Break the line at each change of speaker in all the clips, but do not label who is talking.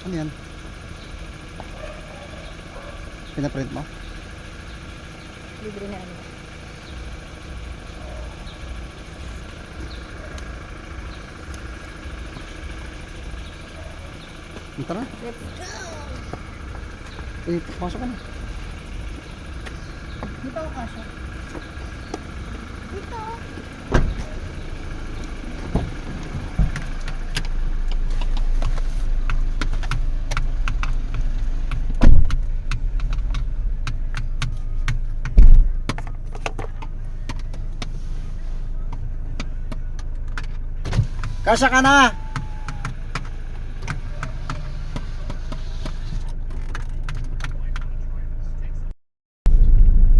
Ano yan? Pinaprint mo?
Libre na ano.
Tara.
Let's go!
Pasok ka na.
Dito ako kasya. Dito.
Kasya ka na!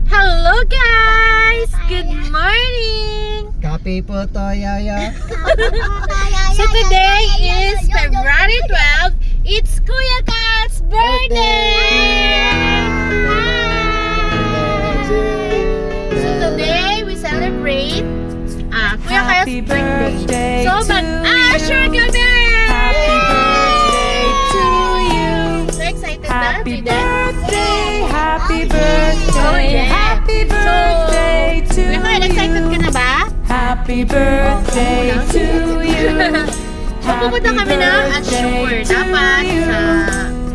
Hello guys! Good morning!
Kape po to, Yaya.
So today is February 12. It's Kuya Kat's birthday! So today we celebrate Kuya Kat's birthday. So mag-assure kami!
Happy birthday to you.
So excited na?
Happy
Today?
birthday, happy birthday,
Oh, yeah.
happy birthday to
Kuya Kat, excited ka
you.
na ba?
Happy birthday to you.
So pupunta kami ng Assure. Dapat sa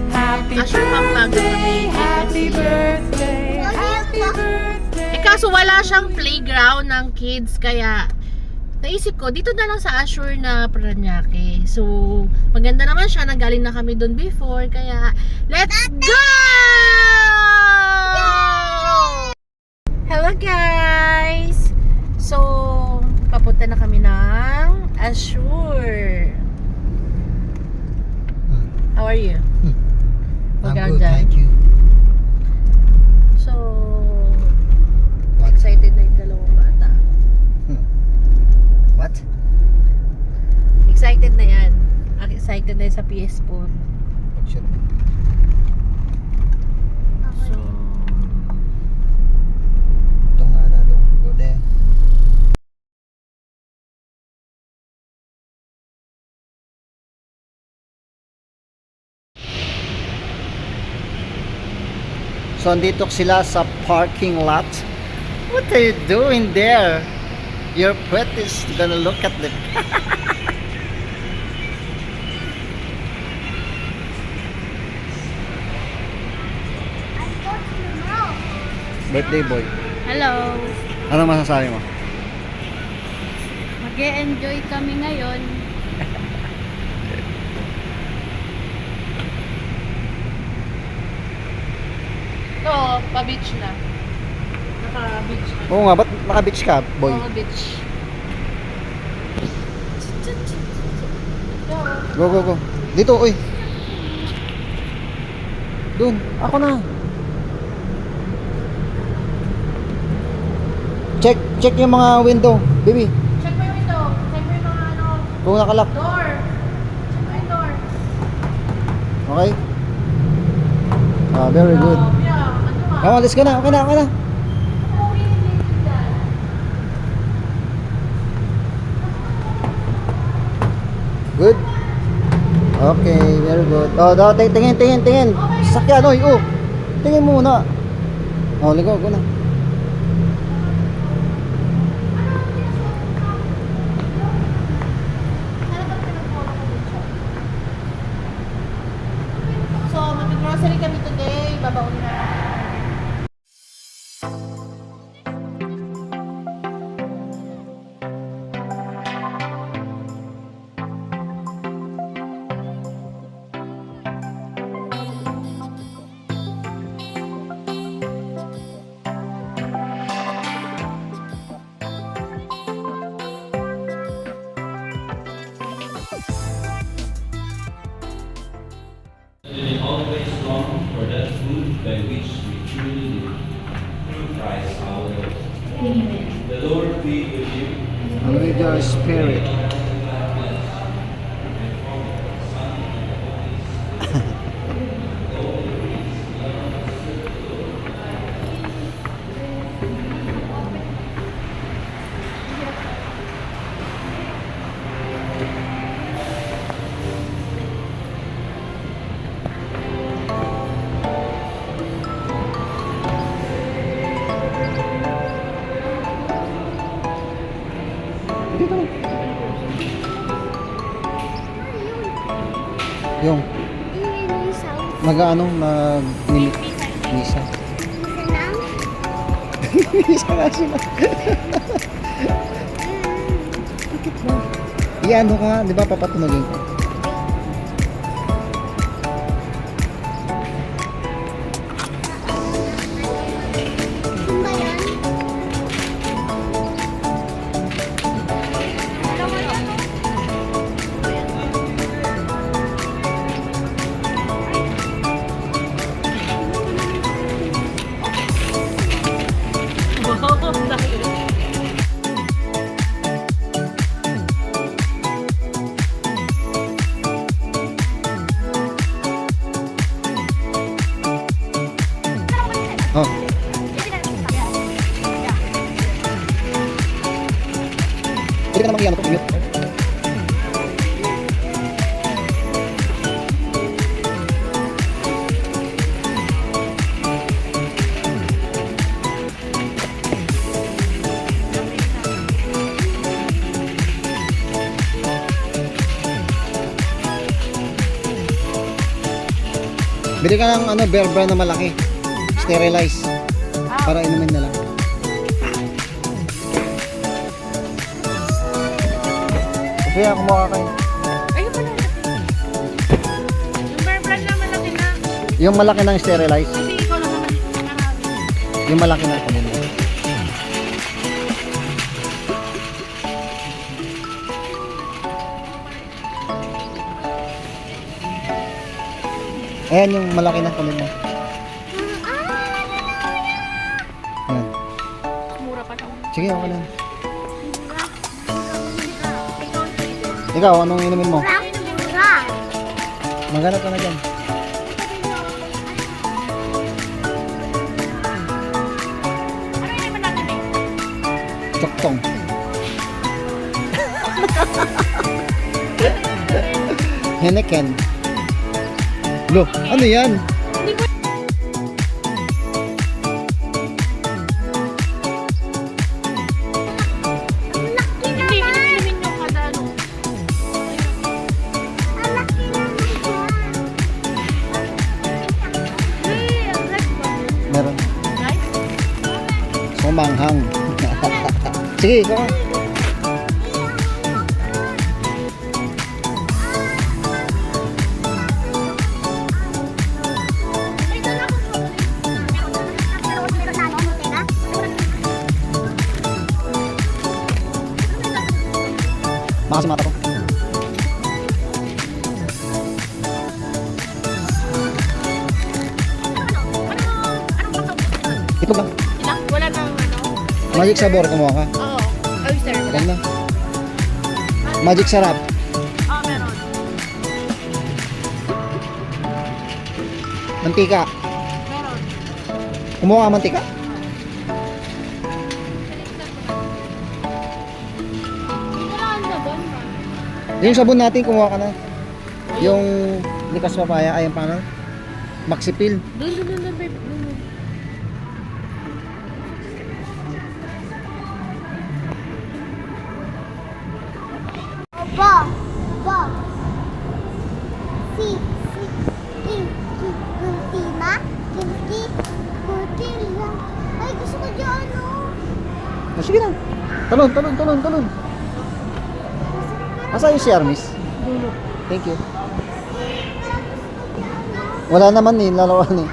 Happy
Assure Pampanga kami.
happy birthday, happy birthday.
Kaso wala siyang playground ng kids, kaya naisip ko, dito na lang sa Assure na Paranaque. So, maganda naman siya, nagaling na kami doon before, kaya let's go! Hello guys! So, papunta na kami ng Assure. How are you?
I'm
Okay,
good,
dyan.
thank you.
So,
What?
excited na yung dalawang bata.
What?
Excited na yan. Excited na yan sa PS4.
Picture.
So,
Itong nga na doon. Go there. So, andito sila sa parking lot. What are you doing there? Your pet is gonna look at them. Birthday boy.
Hello!
Ano masasabi mo?
Mag-e-enjoy kami ngayon.
ito, pa-beach na. Naka-beach na.
Oo nga, ba't naka-beach ka, boy?
Oo, beach.
Go, go, go. Dito, uy. Doon, ako na. Check yung mga window, baby.
Check mo yung window. Check mo yung mga ano,
Kung nakalock.
door. Check mo yung door.
Okay? Ah, very good.
Yeah, ano ka?
Come on, let's go na. Okay na, okay na. Good? Okay, very good. Oh, tingin. Sasakyan, oy, oh. Tingin muna. Oh, ligo ko na.
So, mag-grocery kami today. Babaon na.
It always long for that food by which we truly live, through Christ our Lord. The Lord be with you.
And with your spirit. Dito na. Yung mag-ano, mag-misa. Misa na sila. Bakit ba? Iyan ka, di ba papatunogin ko? Oh. Hindi ka naman iyan ito. Bili ka ng ano, Bear Brand na malaki. Sterilize. Para inumin na lang. Kaya kumuha kayo.
Ayun pala. Yung bear brand na malaki na.
Yung malaki ng sterilize.
Kasi ikaw lang naman marami.
Yung malaki na kanina. Ayan yung malaki na kanina. Ayan.
Mura pa siya.
Sige, okay lang. Ikaw, anong inumin mo? Maghanap ka na dyan.
Ano yun naman natin eh?
Choktong. Henneken. Lo, ano yan?
Hindi, inumin yung kada ano.
Meron.
Guys,
Sumanghang. Sige, ikaw ka. Baka si mata ko. Itlog lang.
ilang? Wala nang ano?
Magic sabor, kumuha ka.
Oo. Oyster.
Ganda. Magic sarap.
Oo, meron.
Mantika.
Meron.
Kumuha ka mantika? Yung sabon natin, kumuha ka na. Yung likas papaya, ayun pa na. Maxipil.
Dun, babe. Dun.
Ba, ba. Si, Kuntina, Kuntila. Ay, gusto ko dyan,
Oh, sige na. Talon. Asa yung share, miss? Thank you. Wala naman eh, lalawan eh.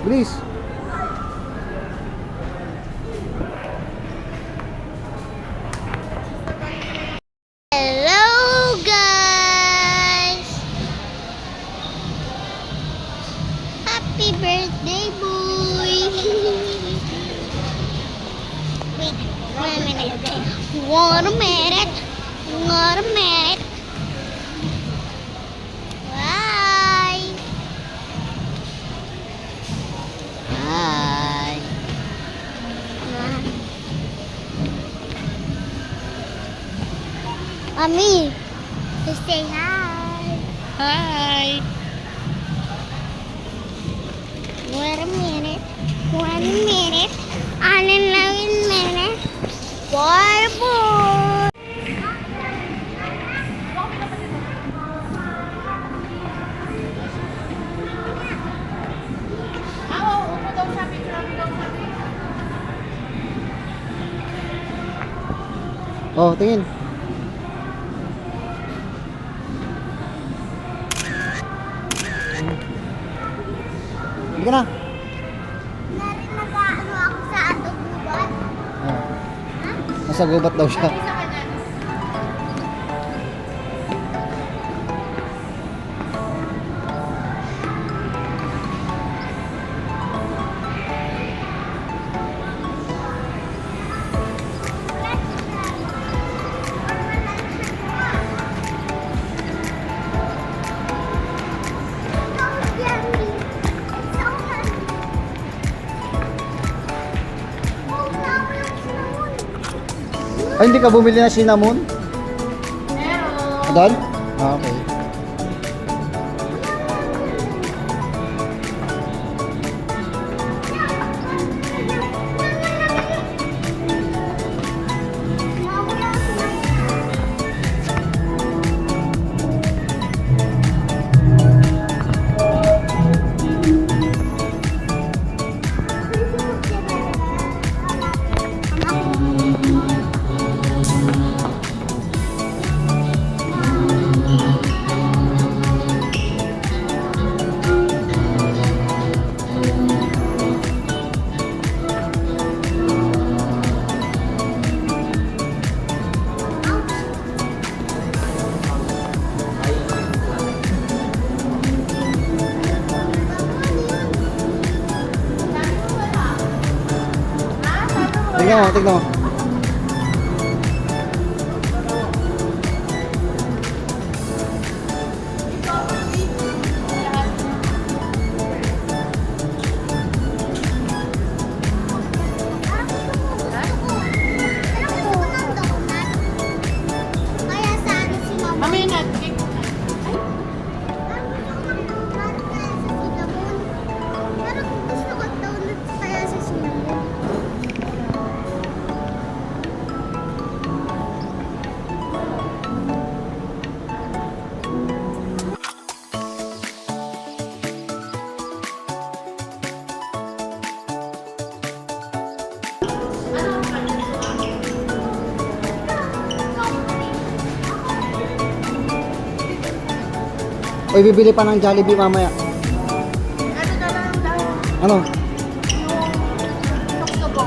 Bilis.
Hello, guys! Happy birthday, boy! Wait, 1 minute. 1 minute. 1 minute. Bye! Mommy, say hi.
Hi!
Wait a minute. 1 minute. And 11 minutes. Bye-bye.
Oh, tingin. Hindi ka na.
Narin nag-ano ako sa atong gubat.
Oh. Nasa gubat daw siya. Ay, hindi ka bumili ng cinnamon?
Meron!
Doon? Ah, okay. Tingnan mo, tingnan mo.
Kaya saan si Mama?
Mamaya na, cake.
Parang gusto ko donuts kaya sa cinnamon.
Oy, bibili pa ng Jollibee mamaya.
Ano na lang daw?
Ano?
Tukso.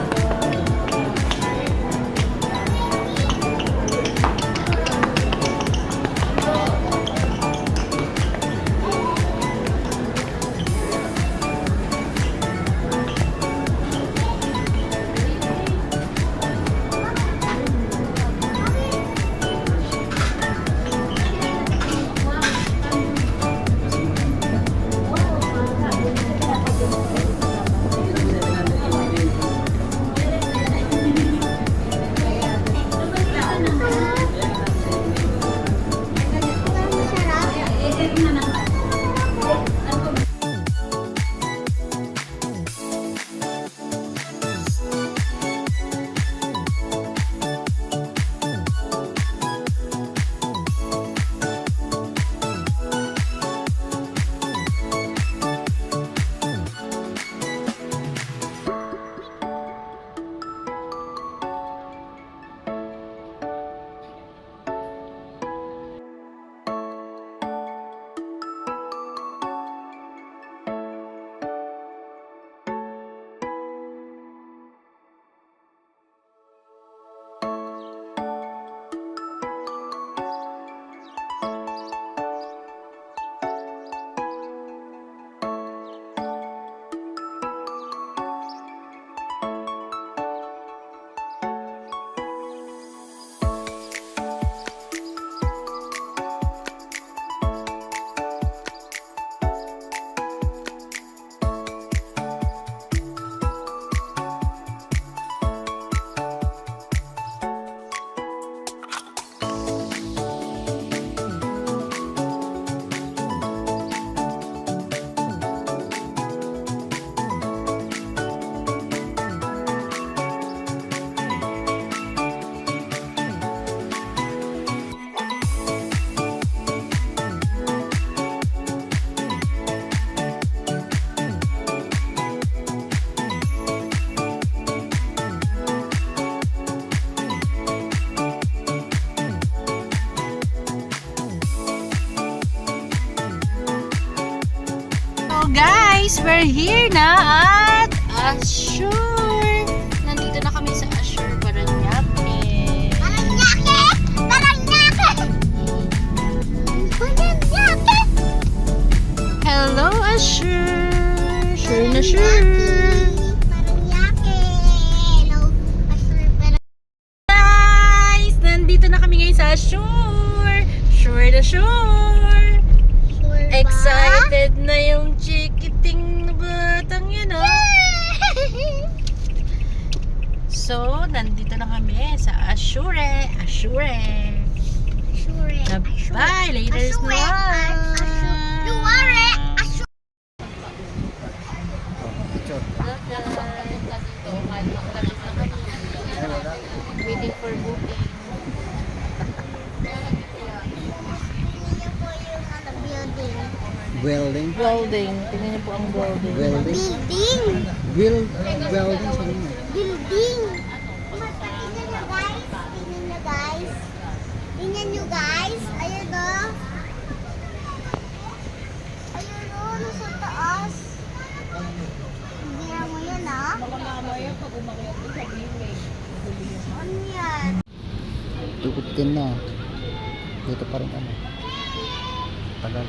guys, we're here na at Assure. Nandito na kami sa Assure Paranaque.
Paranaque! Paranaque! Paranaque!
Hello Assure. Sure na sure.
Paranaque! Hello, Assure Paranaque.
Guys, nandito na kami ngayon sa Assure. Sure na sure.
Sure ba?
Excited na yung chikiting na batang yun, oh. So, nandito na kami sa Assure. Assure.
Assure.
Bye! Later
Assure.
na.
Luware! Assure.
Picture.
Waiting for booking.
Niyo po yung building.
Welding.
Building. Tingnan niyo po ang building.
Welding.
Building!
Welding sa inyo.
Building! Tingnan nyo guys. Tingnan nyo guys. Tingnan nyo guys. Ayun o. Ayun o. Nasa taas. Bira mo yun ah. Ano yan?
Tukutin na. Dito pa rin ano. Tagal.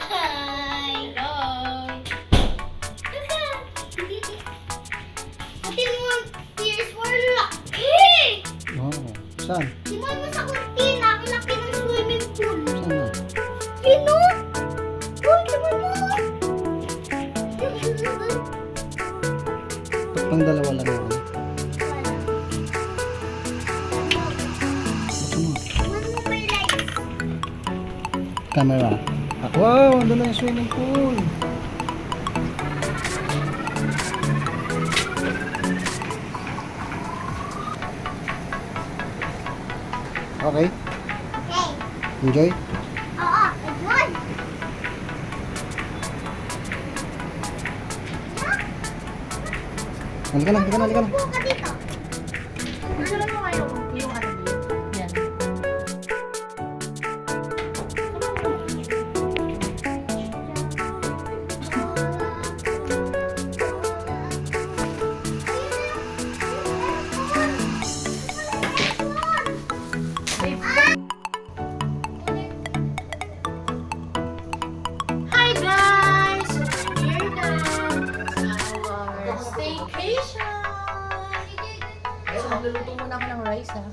Hi! Ate mo, tears were lucky!
Oh, saan?
Tingnan mo sa kurtina, ang laki ng swimming pool.
Saan na?
Pino? Uy, tingnan mo!
Ba't pang dalawa lang ako? Ba't mo?
Tingnan mo may lights.
Camera. Ah, wow, andun na yung swimming pool. Okay,
Hey!
enjoy.
Oo, ayun!
Halika na, halika na, halika na.
Upo ka dito.
Gusto na mo kayo yung ano dito? Yan. Hi guys! We're here na our staycation. So, magluluto muna ako ng rice, ha?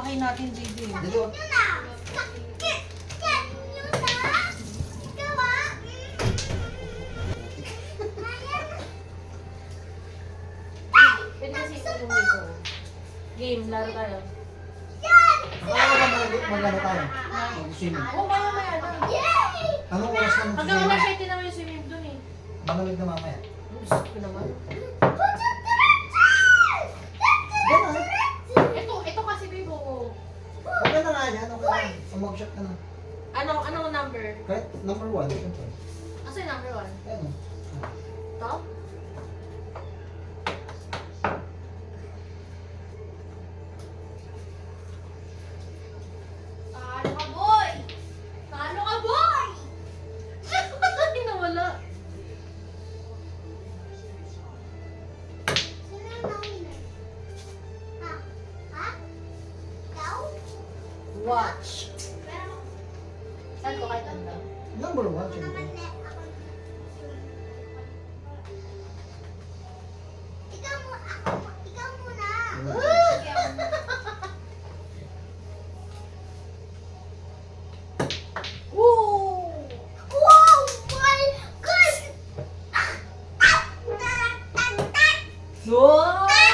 Sasakin natin, JD.
Dito.
Yun na. Sakit. Yan. Yun na. Ikaw ah. Ayan.
Pwede kasi itulong dito. Game, laro tayo.
Yan.
Mag-ano tayo? Mag-swimming.
Oo, maya na.
Yay.
Anong oras na
Hanggang alas
mag-swimming?
7 naman yung swimming dun eh.
Malamig na mamaya.
Gusto ko naman. Ito kasi, babe, oo.
Okay na nga yan. Okay na. Mag-shot ka na.
Ano number?
Kahit number 1. Siyempre.
Asa yung number 1?
Ayan o.
Ito?
Talo ka, boy. Talo ka, boy.
Ay, nawala.
Sino ang nawinner? Ha? Ha? Ikaw?
Watch.
Pero,
Saan ko kahit ano?
Number 1,
ako
siyempre.
naman ako. Ikaw muna.
Woo!
Wow! My God! Tan-tan-tan!
No!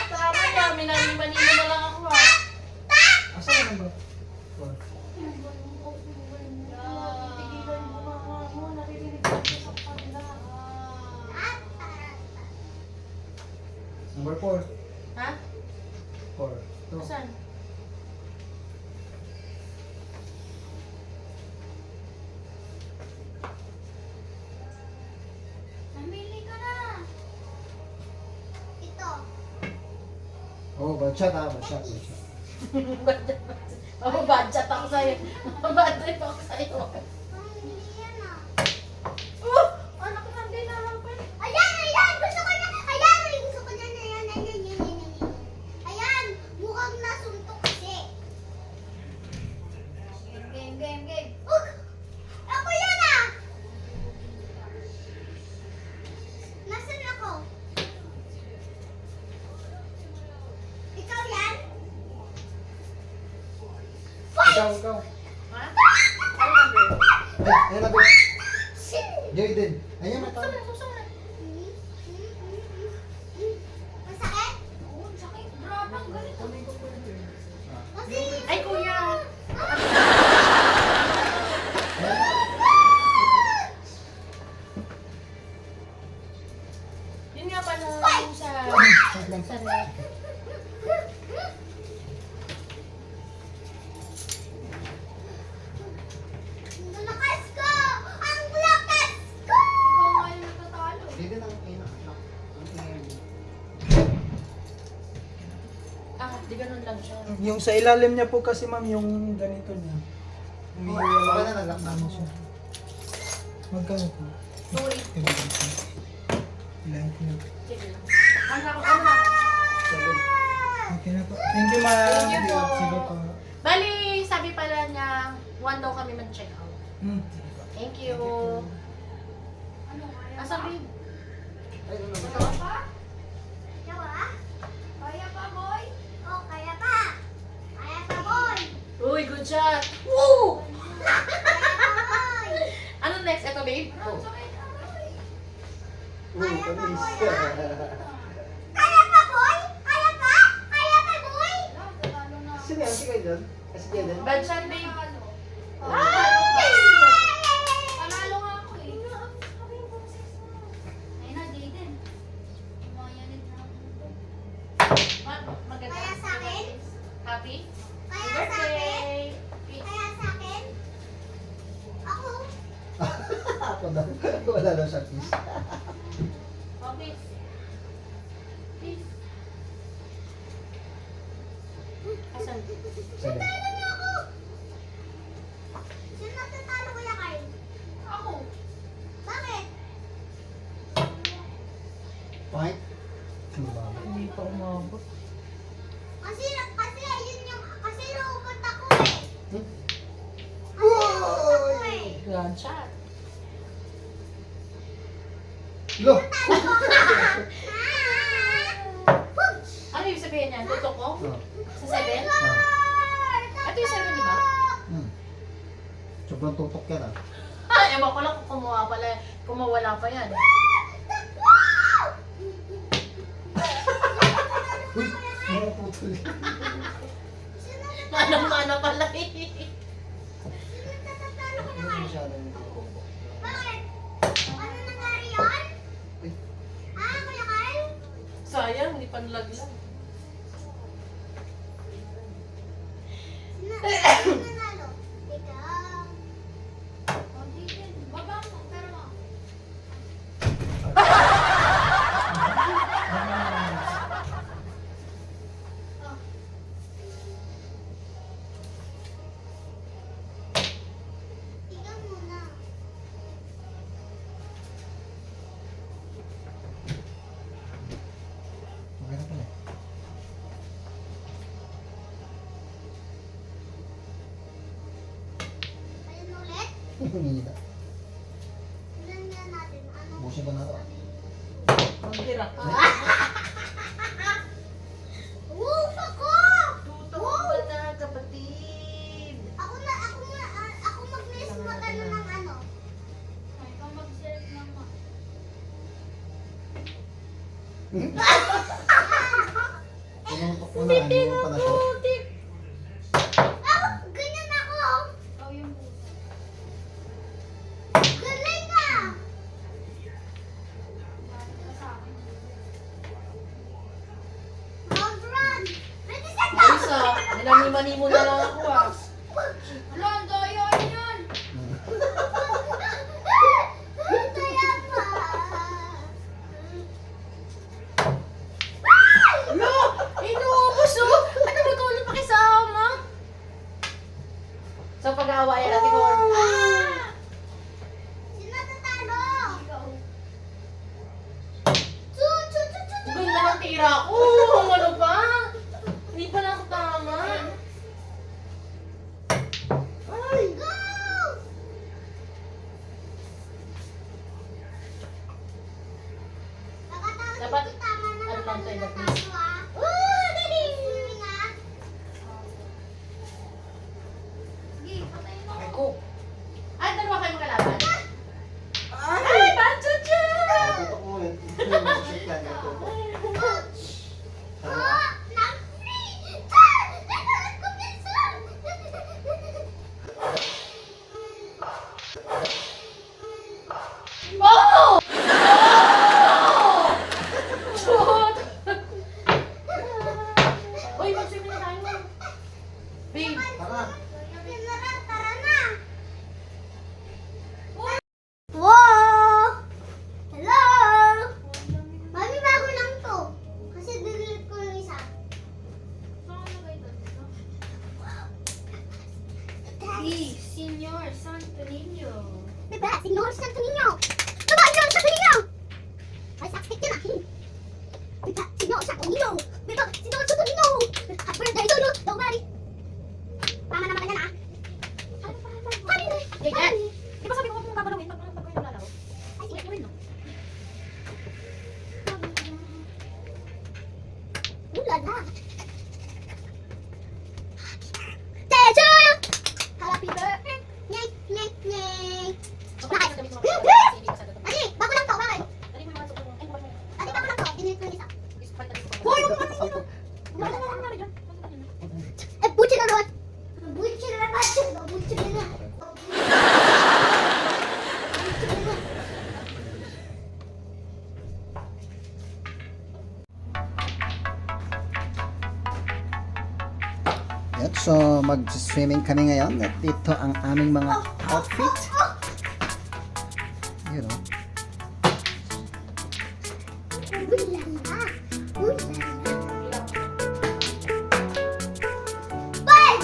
Tama niya. Minanimo na lang ako ah.
Asan yung number 4?
Tigilan mo mama mo. Naririnig ko sa kanila.
Number 4.
Ha?
4. Ito.
Saan?
Namili ka na. Ito.
Oh, badshot ha. Badshot.
Mababadget ako sa'yo. Mababadget ako sa'yo.
Mamili yan ah.
Oh! Anak na din na lang pa.
Ayan! Ayan! Gusto ko na! Ayan! Ay, gusto ko na! Ayan! Ayan! Ayan! Mukhang nasuntok kasi. Game! Ako yan ah! Nasaan ako? Ikaw yan?
Ikaw.
Ha? Ano number?
Ay, ayan na, babe.
Sin!
Jaden. Ayan na tayo.
Susunod.
Masakit? Oo, sakit. Grabe, ang galit. Kasi...
Ay, kuya. Yun nga pala yung sa rep.
Ang lakas ko! Ang lakas ko! Ikaw nga yung natatalo.
Jaden ang ina. Ang ina.
Ah, di ganun lang siya.
Yung sa ilalim niya po kasi ma'am, yung ganito niya.
Baka na nag-lockdown mo siya.
Magkano po?
Tuloy.
Ilan po na?
Sige lang. Ano na?
Okay na po. Thank you ma'am.
Thank you po.
Sige po.
Bali, sabi pala niya, 1 daw kami mag-check out. Thank you. Asa babe?
Ay, ano na.
Kaya pa? Kaya pa, boy? Oh, kaya pa! Kaya pa, boy!
Uy, good shot! Woo!
Kaya pa, boy!
Ano next? Ito babe?
Kaya pa, boy! Kaya pa, boy? Kaya pa? Kaya pa, boy?
Sino yan? Si kayo doon? Si Jaden?
Bad shot babe.
Panalo nga ako eh.
Ayun na, Jaden.
Maganda.
Kaya sa akin?
Happy?
Kaya sa akin?
Birthday!
Kaya sa akin? Ako?
Ako daw. Wala daw siya kiss.
Oh, peace. Peace. Asan?
Sige.
Talo niyo ako! Sino natatalo, Kuya Kyle? Ako. Bakit?
Point. Sino ba?
Hindi pa umabot.
Kasi yun yung, kasi robot ako eh.
Hmm?
Kasi robot ako eh.
Good shot.
Lo!
Ah!
Ano ibig sabihin niyan? Tutok ko?
Oh.
Sa 7?
Ah.
Ito yung 7, di ba?
Sobrang tutok yan ah.
Ewan ko lang kung kumawala pa yan.
Uy! Mga putol.
Manang-mana pala eh.
Hindi masyadong tutok.
Bakit? Ano nangyari yun? Kuya Carl?
Sayang, hindi panlaglag.
Sino nanalo? Ikaw. Baba mo, pero mo. Ikaw muna.
Okay na pala.
Ayun ulit.
Humihila.
Ilan nga natin? Ano?
Busin ba na ito?
Magtira ka.
Woof ako!
Tutok pa na, kapatid.
Ako mag-miss magano ng ano. Ikaw mag-self ng
Tinuntok mo na, hindi mo pa na siya.
Ganyan ako. Oh, yung busa. Galing ka! Round run! Ready, set, go!
Marisa, minani-mani mo na lang ako ah.
Ano, ang doyo yun? Kaya pa.
Ano? Inuubos oh! Ano ba ito ulit pakisama? Sa pag-aawayan natin ko.
Sino tatalo? Chu, chu, chu, chu, chu.
Ganda ng tira ko. Ano ba? Hindi pa na ako tama.
Go! Nakatawag
Dapat,
dito, tama na
ano lang tayo,
naman
please.
natalo, ah. Dali! Swimming, ah. Sige, patayin mo.
Ay ko!
Ay, dalawa kayo makalaban. Ay, banjo dyan!
Tutok mo ulit. Shit yan, yung tutok.
Oh, na-free! Ah! Nanonood ko minsan!
Oh! Shoot! Uy, mag-swimming na tayo. Babe,
Tara!
Tara na! Wow! Hello! Mami, bago lang to. Kasi delete ko yung isa.
Si Senyor Santo Niño.
Diba? Senyor Santo Niño! Diba? Senyor Santo Niño! Ay, sakit yun ah! Diba? Senyor Santo Niño! Diba? Senyor Santo Niño! Happy birthday to you! Don't worry! Tama naman yan ah! Happy birthday!
di ba sabi ko kung papanawin pag kayo lalaro?
Ay, sige, gawin mo. Ulala! Teacher! Happy birthday! Nyay, nyay, nyay! Bakit? Ani, bago lang to, bakit? Ani, bago lang to, dinit ko yung isa. Hoy, eh, butchi na naman! Butchi na naman! Butchi na naman!
Yan, so mag-swimming kami ngayon at ito ang aming mga outfit. You know.
Ulala! Ulala! Bye!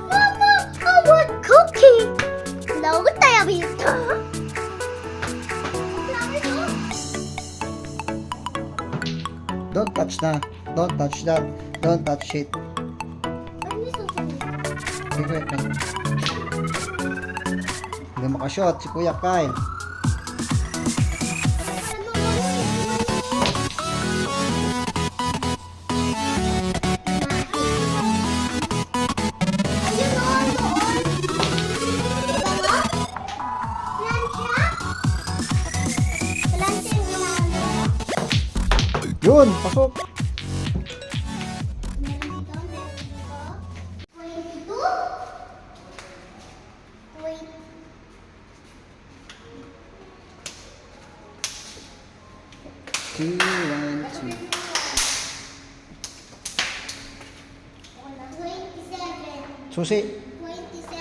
Mama, I want cookie! Hello, tayo visto?
Don't touch na. Don't touch that. Don't touch it. Wait, wait, wait. Hindi makashot si Kuya Kyle. Doon, pasok.
Meron dito, meron dito. 22. Wait.
Two, one, two.
27.
Susi.
27.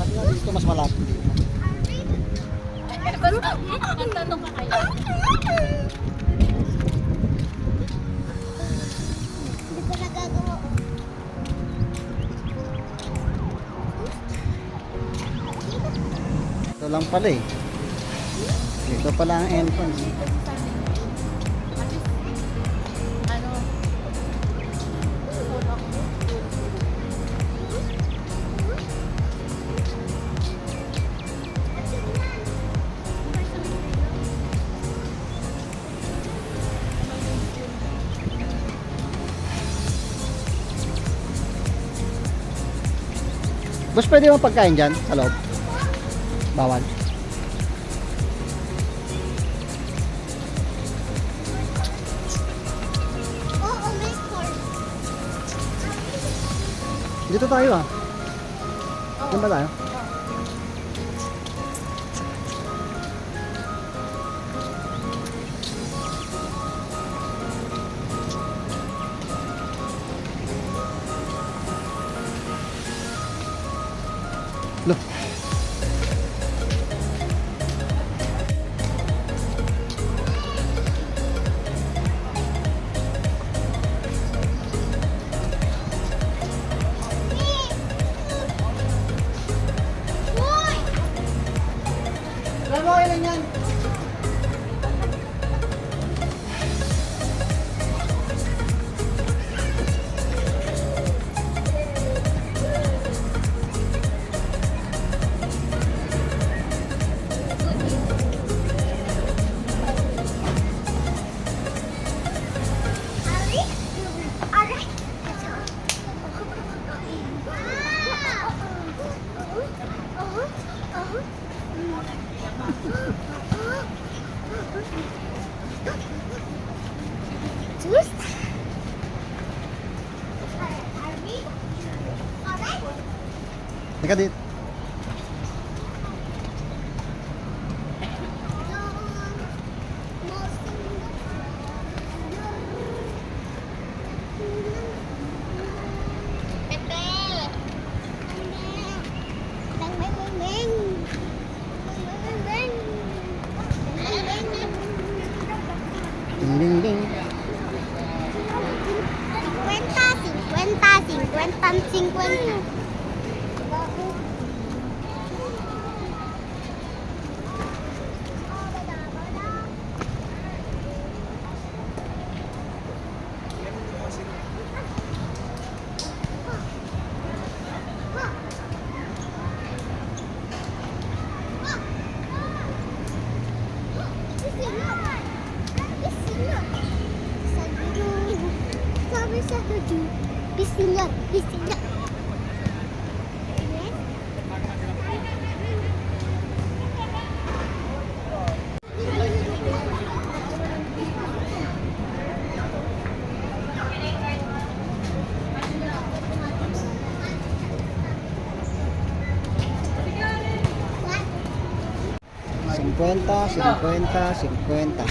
Sabi nga dito mas malapit dito.
Magtanong ka kaya.
Hindi ko nagagawa.
Ito lang pala eh. Ito pala ang entrance.
Ano?
Boss, pwede mo pagkain dyan sa loob? Bawal.
Oo, may course.
Dito tayo ah. Diyan ba tayo? Look. Teka dito. Ding ding ding.
50. sila.
Cincuenta, 50, 50.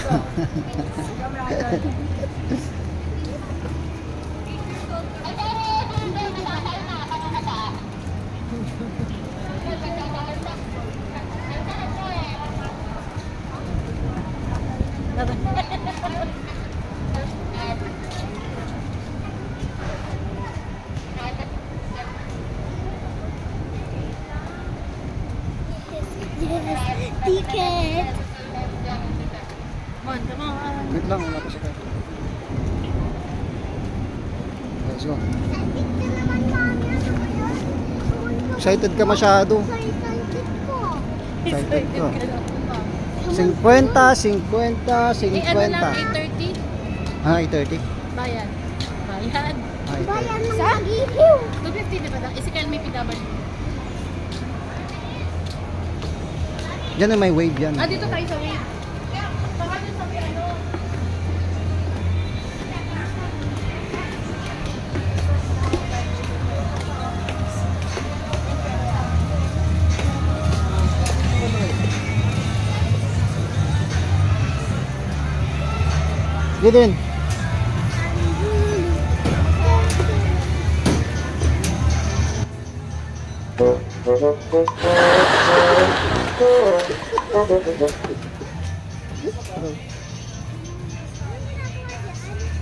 Yes, ticket.
Come on.
Wait lang, wala pa siya. Let's go. Excited ka masyado. Excited ka. 50, 50, 50.
Eh, ano lang, 8:30?
Ah, 8:30.
Bayan. Bayan.
Ah, 8:30.
Bayan ng mag-ihiw.
250 diba? Isikal may PW.
Diyan na may wave yan.
Ah, dito tayo sa way. Baka dun sa may ano.
Yun din.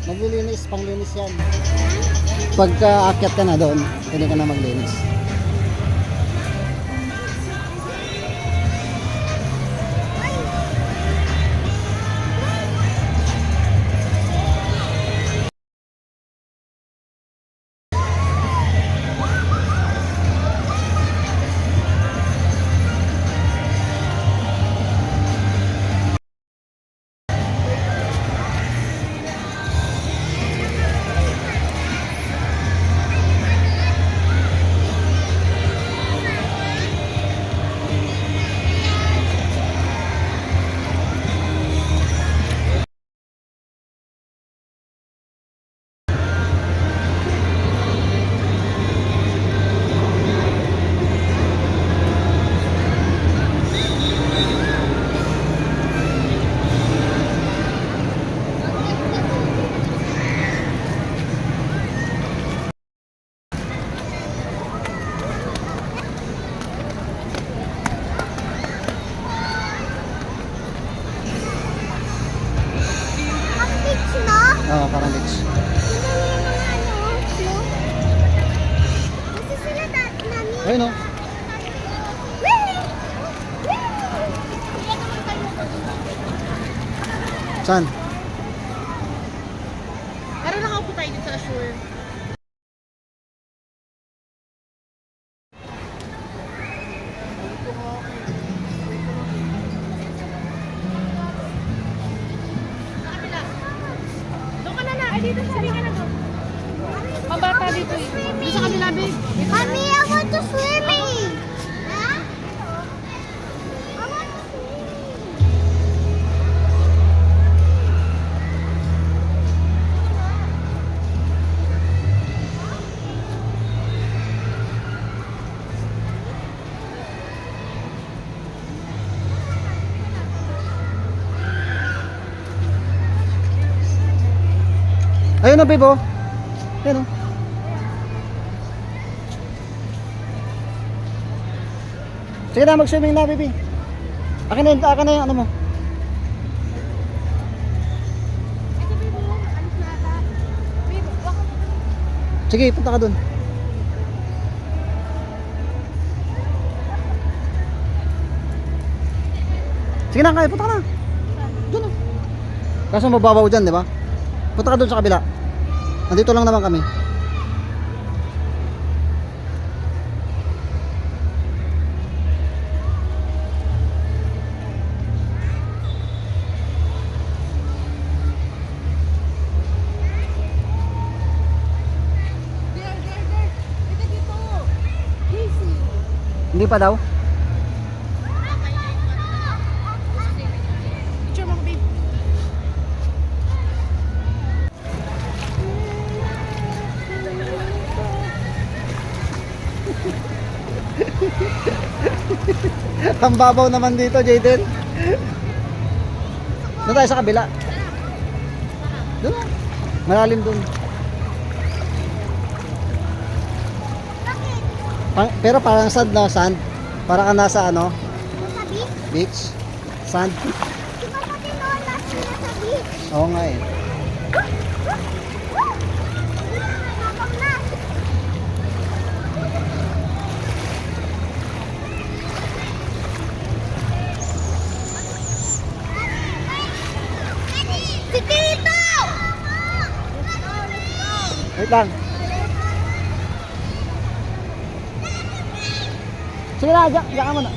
Maglilinis, panglinis yan. Pagka akyat ka na doon, pwede ka na maglinis.
Ang beach na.
Oo, parang beach.
Kasi sila nani.
Ayun o. Saan?
Pero nakaupo tayo dito sa Assure. Sa kabila. Doon ka na na. Ay, dito. Sabi ka na doon. Mabata dito eh. Doon sa kabila, babe.
Mommy, I want to swimming. Huh? I want to swimming.
Ayun na, babe, oh. Ayun, oh. Sige na, mag-swimming na, baby. Akin na yung ano mo. Sige, punta ka dun. Sige na, kaya, punta ka na. Dun, oh. Kaso mababaw dyan, di ba? Punta ka dun sa kabila. Nandito lang naman kami. Hindi pa daw?
Picture mo, babe.
Ang babaw naman dito, Jaden. Doon tayo sa kabila. Doon. Malalim doon. Pero parang sand na, sand. Para ka nasa ano?
Sa beach?
Beach. Sand.
Di ba pati lola sila sa beach?
Oo nga eh.
Nakakam na. Si Tito!
Wait lang. Sige na, diyan ka muna.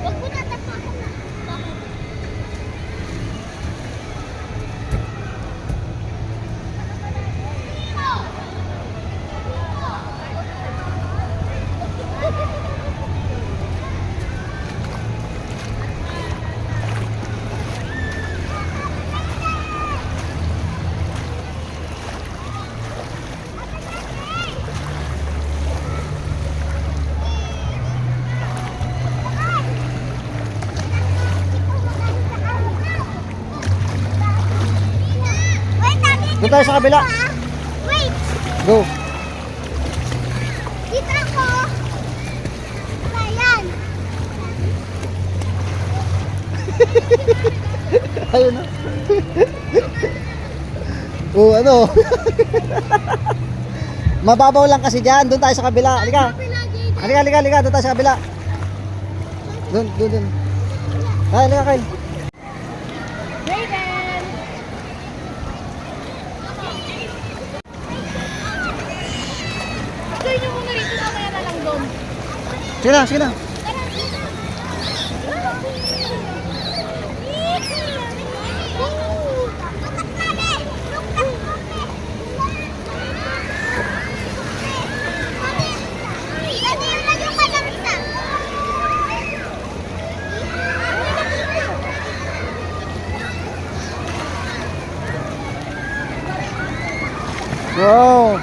Huwag mo tatapakan na. Bakit? Wait,
Doon tayo sa kabila.
Wait!
Go.
Dito ako! Ayan!
Ayun na. Oo, ano? Mababaw lang kasi dyan. Doon tayo sa kabila. Halika. Halika. Doon tayo sa kabila. Doon. Ay, halika, Kyle.
Jaden! Picture nyo muna rito, mamaya na lang doon.
Sige na. Wow.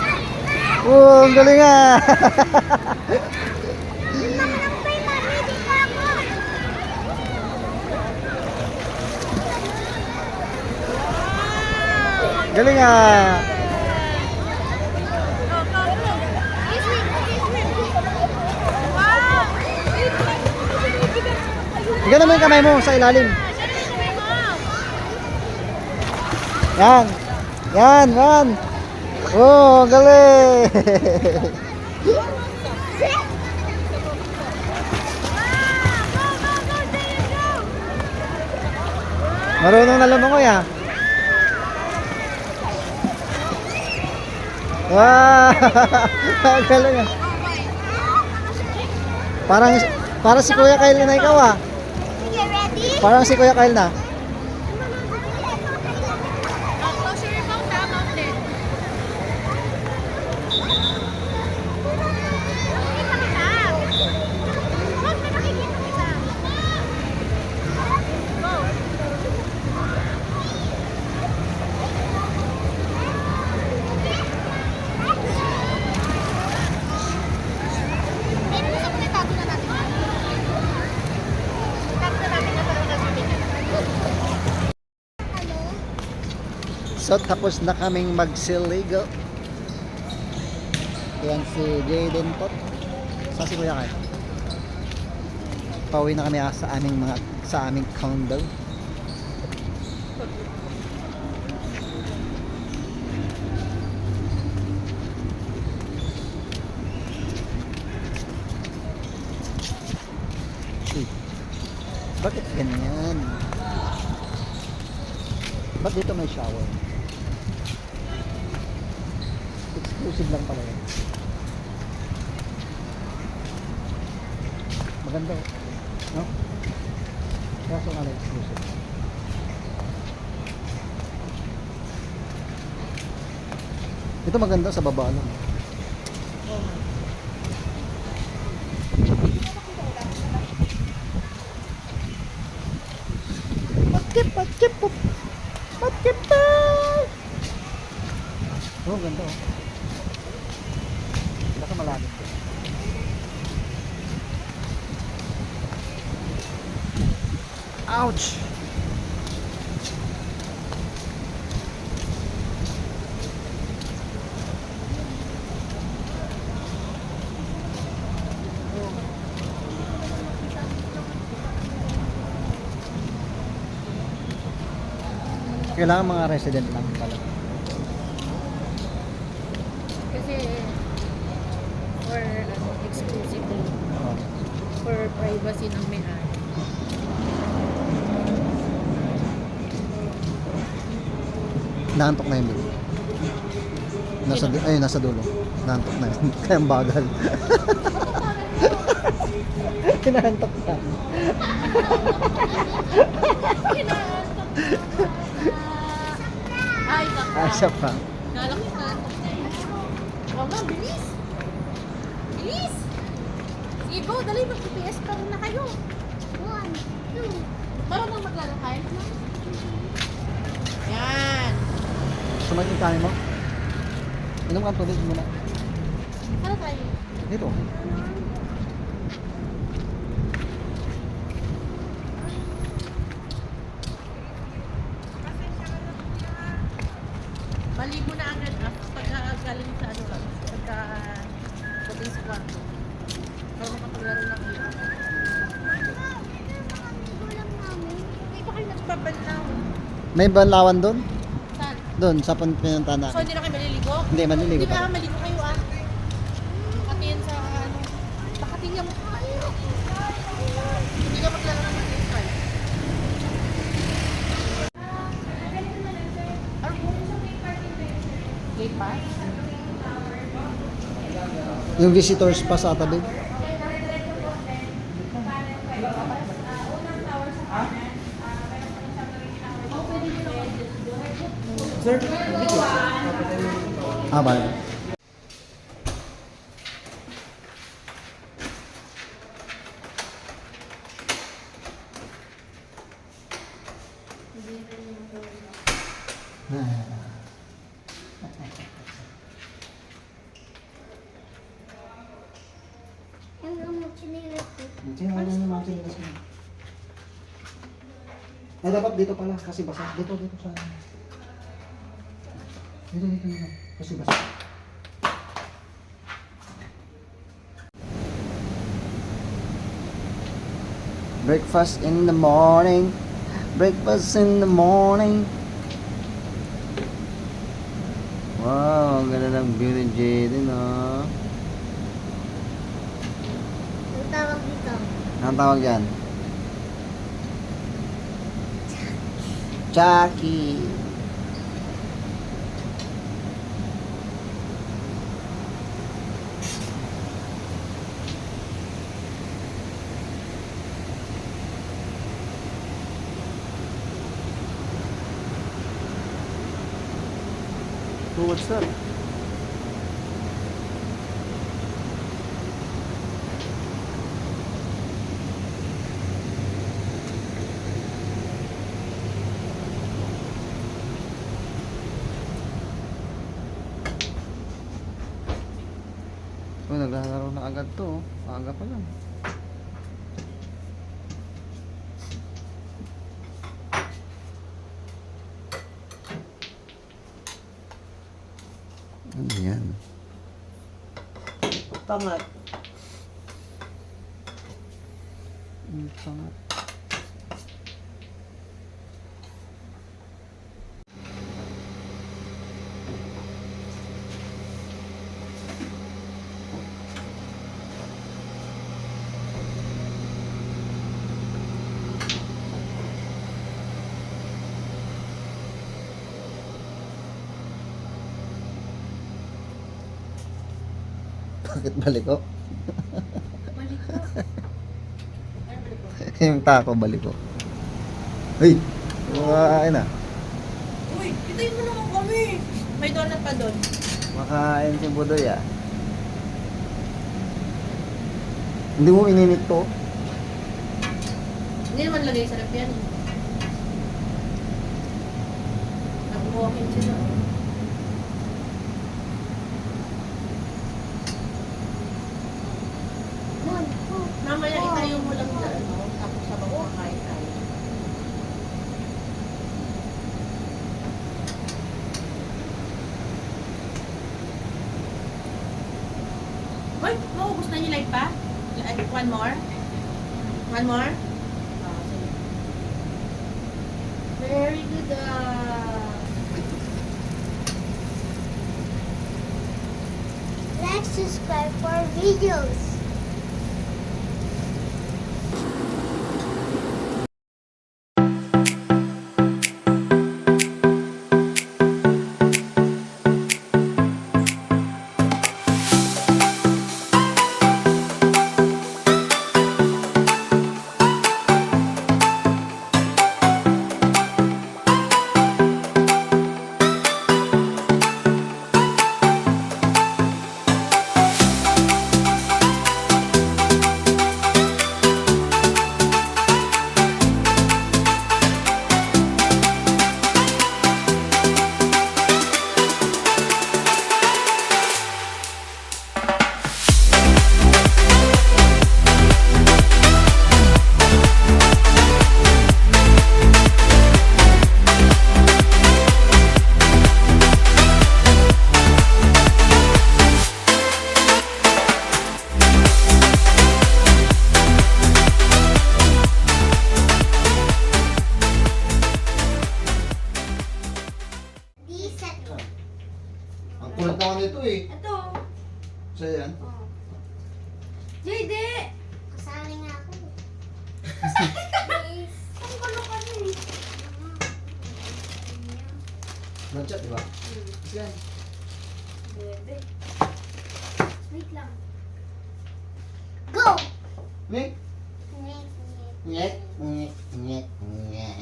Ang galing ah. Galing ah. Tignan mo yung kamay mo sa ilalim. Yan. Oh, galing. Marunong na lumangoy ah. Wow! Galing ah. Parang si Kuya Kyle na ikaw ah.
Sige, ready?
Parang si Kuya Kyle na.
Close your mouth, ha? Mouth din.
So tapos na kaming magsiligo. Yan si Jaden po. Sa si Kuya Kyle. Pauwi na kami sa aming condo. Bakit ganyan? Ba't dito may shower? Exclusive lang pala yan. Maganda oh. No? Kaso nga lang exclusive. Ito maganda sa baba lang. Oh, ganda oh. Baka malalim. Ouch! Kailangan mga resident lang pala.
Kasi for exclusive
Oh.
for privacy ng may-ari.
Naantok na yun. Bill. Nasa dulo. Naantok na yun. Kaya ang bagal. Kinaantok na.
Ay, kaka.
Asya pa.
Kala ko na. Oh, ma'am, bilis. Bilis. Sige, go. Dali, mag-GPS pa rin na kayo.
1, 2.
Marunong maglalakay. Yan.
Sumakit yung kanin mo? Inom ka ang tubig muna.
Ano tayo?
Dito.
Maligo na agad pagka galing sa ano lang. Pagka puting sa kwarto. Para makapaglaro ng iyo. Hindi pa kayo nagpabalaw.
May banlawan doon?
Saan?
Doon, sa pinuntahan
So
natin.
hindi na kayo maliligo?
Hindi, maliligo
Hindi ba
pa.
maligo kayo Pakatiin sa ano. Pakatingin mo. Hindi ka maglaro ng PS5. Gate pass?
Yung visitors pa sa tabi.
Sir,
Ah, bale.
Yung gamot sinilas ko.
Sino ano yung mga sinilas mo? Eh, dapat dito pala kasi basa. Dito sa... Dito. Kasi basa. Breakfast in the morning. Breakfast in the morning. Wow, ang ganda ng view ni Jaden, oh.
Ang tawag dito.
Anong tawag dyan? Chucky. So what's that? Oh, naglalaro na agad to. Oh. Aga pa lang. Ano yan?
pangat.
Pangat. Bakit baliko? Yung tako baliko. Uy! Kumakain na.
Uy, itayin mo naman kami. May donut pa doon.
Makain si Budoy ah. Hindi mo ininit to?
Hindi naman lagay sa rep yan. Nag-walking sila. Mamaya itayo mo lang na ano, tapos sabang makain tayo. Uy, maubos na yung light pa? One more? One more? Oh, sige. Very good.
Like, subscribe for videos.
Ang kulit naman nito eh.
Ito.
Sa'yo yan?
JD! Kasali nga ako. Ang gulo ka din.
Nag-chat, di ba? Yan.
Bebe. Wait lang. Go!
Nick?
Nyek,
Nyek,
nyek.
nyek, nyek, nyek.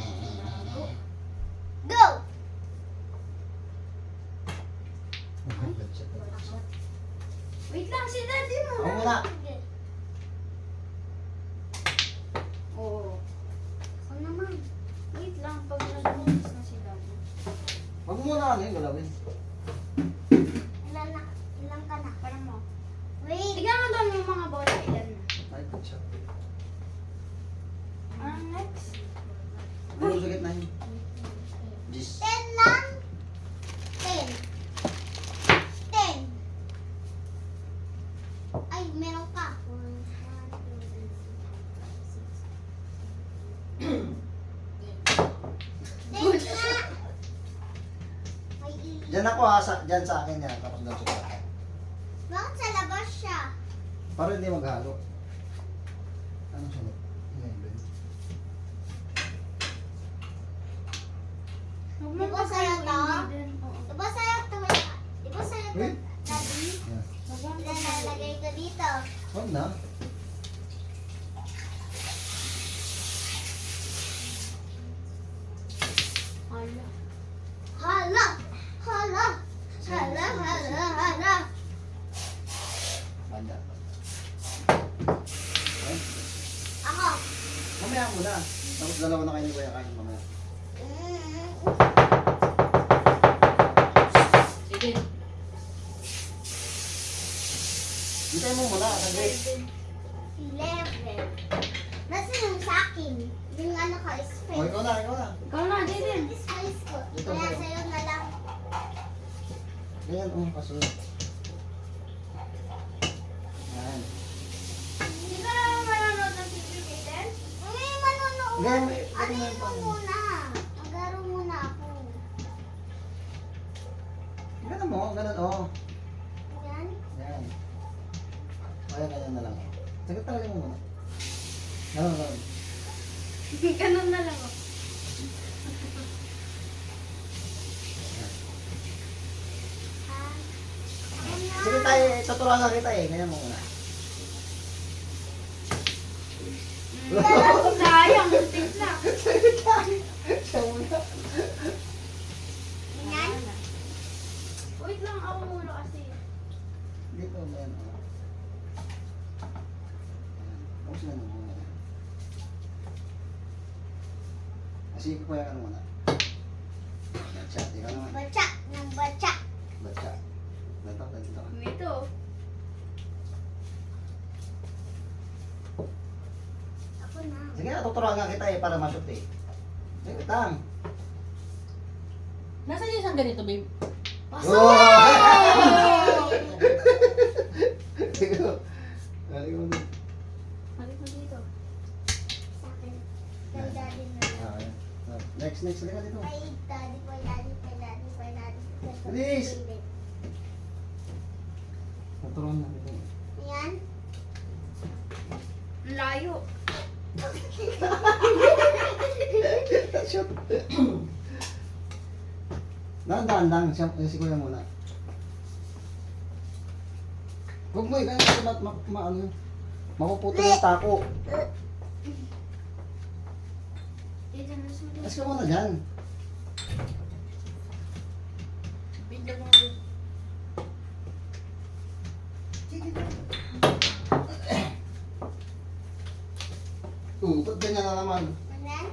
Go!
Nag-chat.
Wait lang, si daddy mo.
Ako muna.
Oo. Ako naman. Wait lang, pag nag-umpis na si daddy.
Wag mo na ano yung galawin.
Ilan ka na? Para mo. Wait. Tignan mo doon yung mga bola. Ilan na?
Ay, chat.
Next.
Ano sa gitna yun? 10.
10 lang. 10. 10. Ay, meron pa. 10 na. May
Diyan ako ha, diyan sa akin yan. Tapos doon sa akin.
Bakit sa labas siya?
Para hindi maghalo. Anong sunod? 11.
Di ba sa'yo to? Di ba sa'yo to? Di ba sa'yo to?
Eh?
Daddy?
Yan.
Lalagay ko dito.
Huwag na.
Hala! Hala! Hala! Hala! Hala!
Banda. Okay?
Ako!
Mamaya muna. Tapos dalawa na kayo ni Kuya kain mamaya.
Sige.
Hintay mo muna. Saglit.
11. Nasa yung sa akin? Yung ano ko,
O,
space.
ikaw na, ikaw na.
Ikaw na, Jaden. Space ko.
Ito
Kaya
sa'yo.
sa'yo na lang.
Ganyan, kasunod. Yan.
Hindi ka naman manonood ng TV, Jaden? May manonood.
Hindi,
Ano yun mo muna? Magaro muna ako.
Ganun mo, ganun, oh.
Yan.
Yan. O, yan, ganyan na lang. Saglit talaga mo muna. Ganun, ganun.
Ganun na lang ako.
Sige tayo, tuturuan na kita eh. Ganyan mo muna.
Sayang, muntik na.
Siya muna.
Yan. Wait lang, ako muna kasi
Ito, ayan. Tapos na muna. Kasi ko kaya ano muna. Batsa, ikaw naman.
Bacha ng bacha.
Batsa. Dito, dito.
Ito.
Ako na.
Sige na, tuturuan nga kita eh, para ma-shoot eh. Sige, tang.
Nasaan yung isang ganito, babe?
Oh! Sige. Dali ko na.
Balik mo dito.
Sa akin. Kay daddy na lang.
Ah, ayan. Next, halika dito.
Kay daddy, kay daddy, kay daddy, kay daddy.
Bilis! Tuturuan na kita.
Ayan.
Layo.
Shoot. Dahan-dahan lang, si Kuya muna. Huwag mo, ikaw ano, mapuputol yung tako.
Dito na sulit.
Mas ka muna dyan.
Bigla mo.
Ba't ganyan na naman?
Ayan.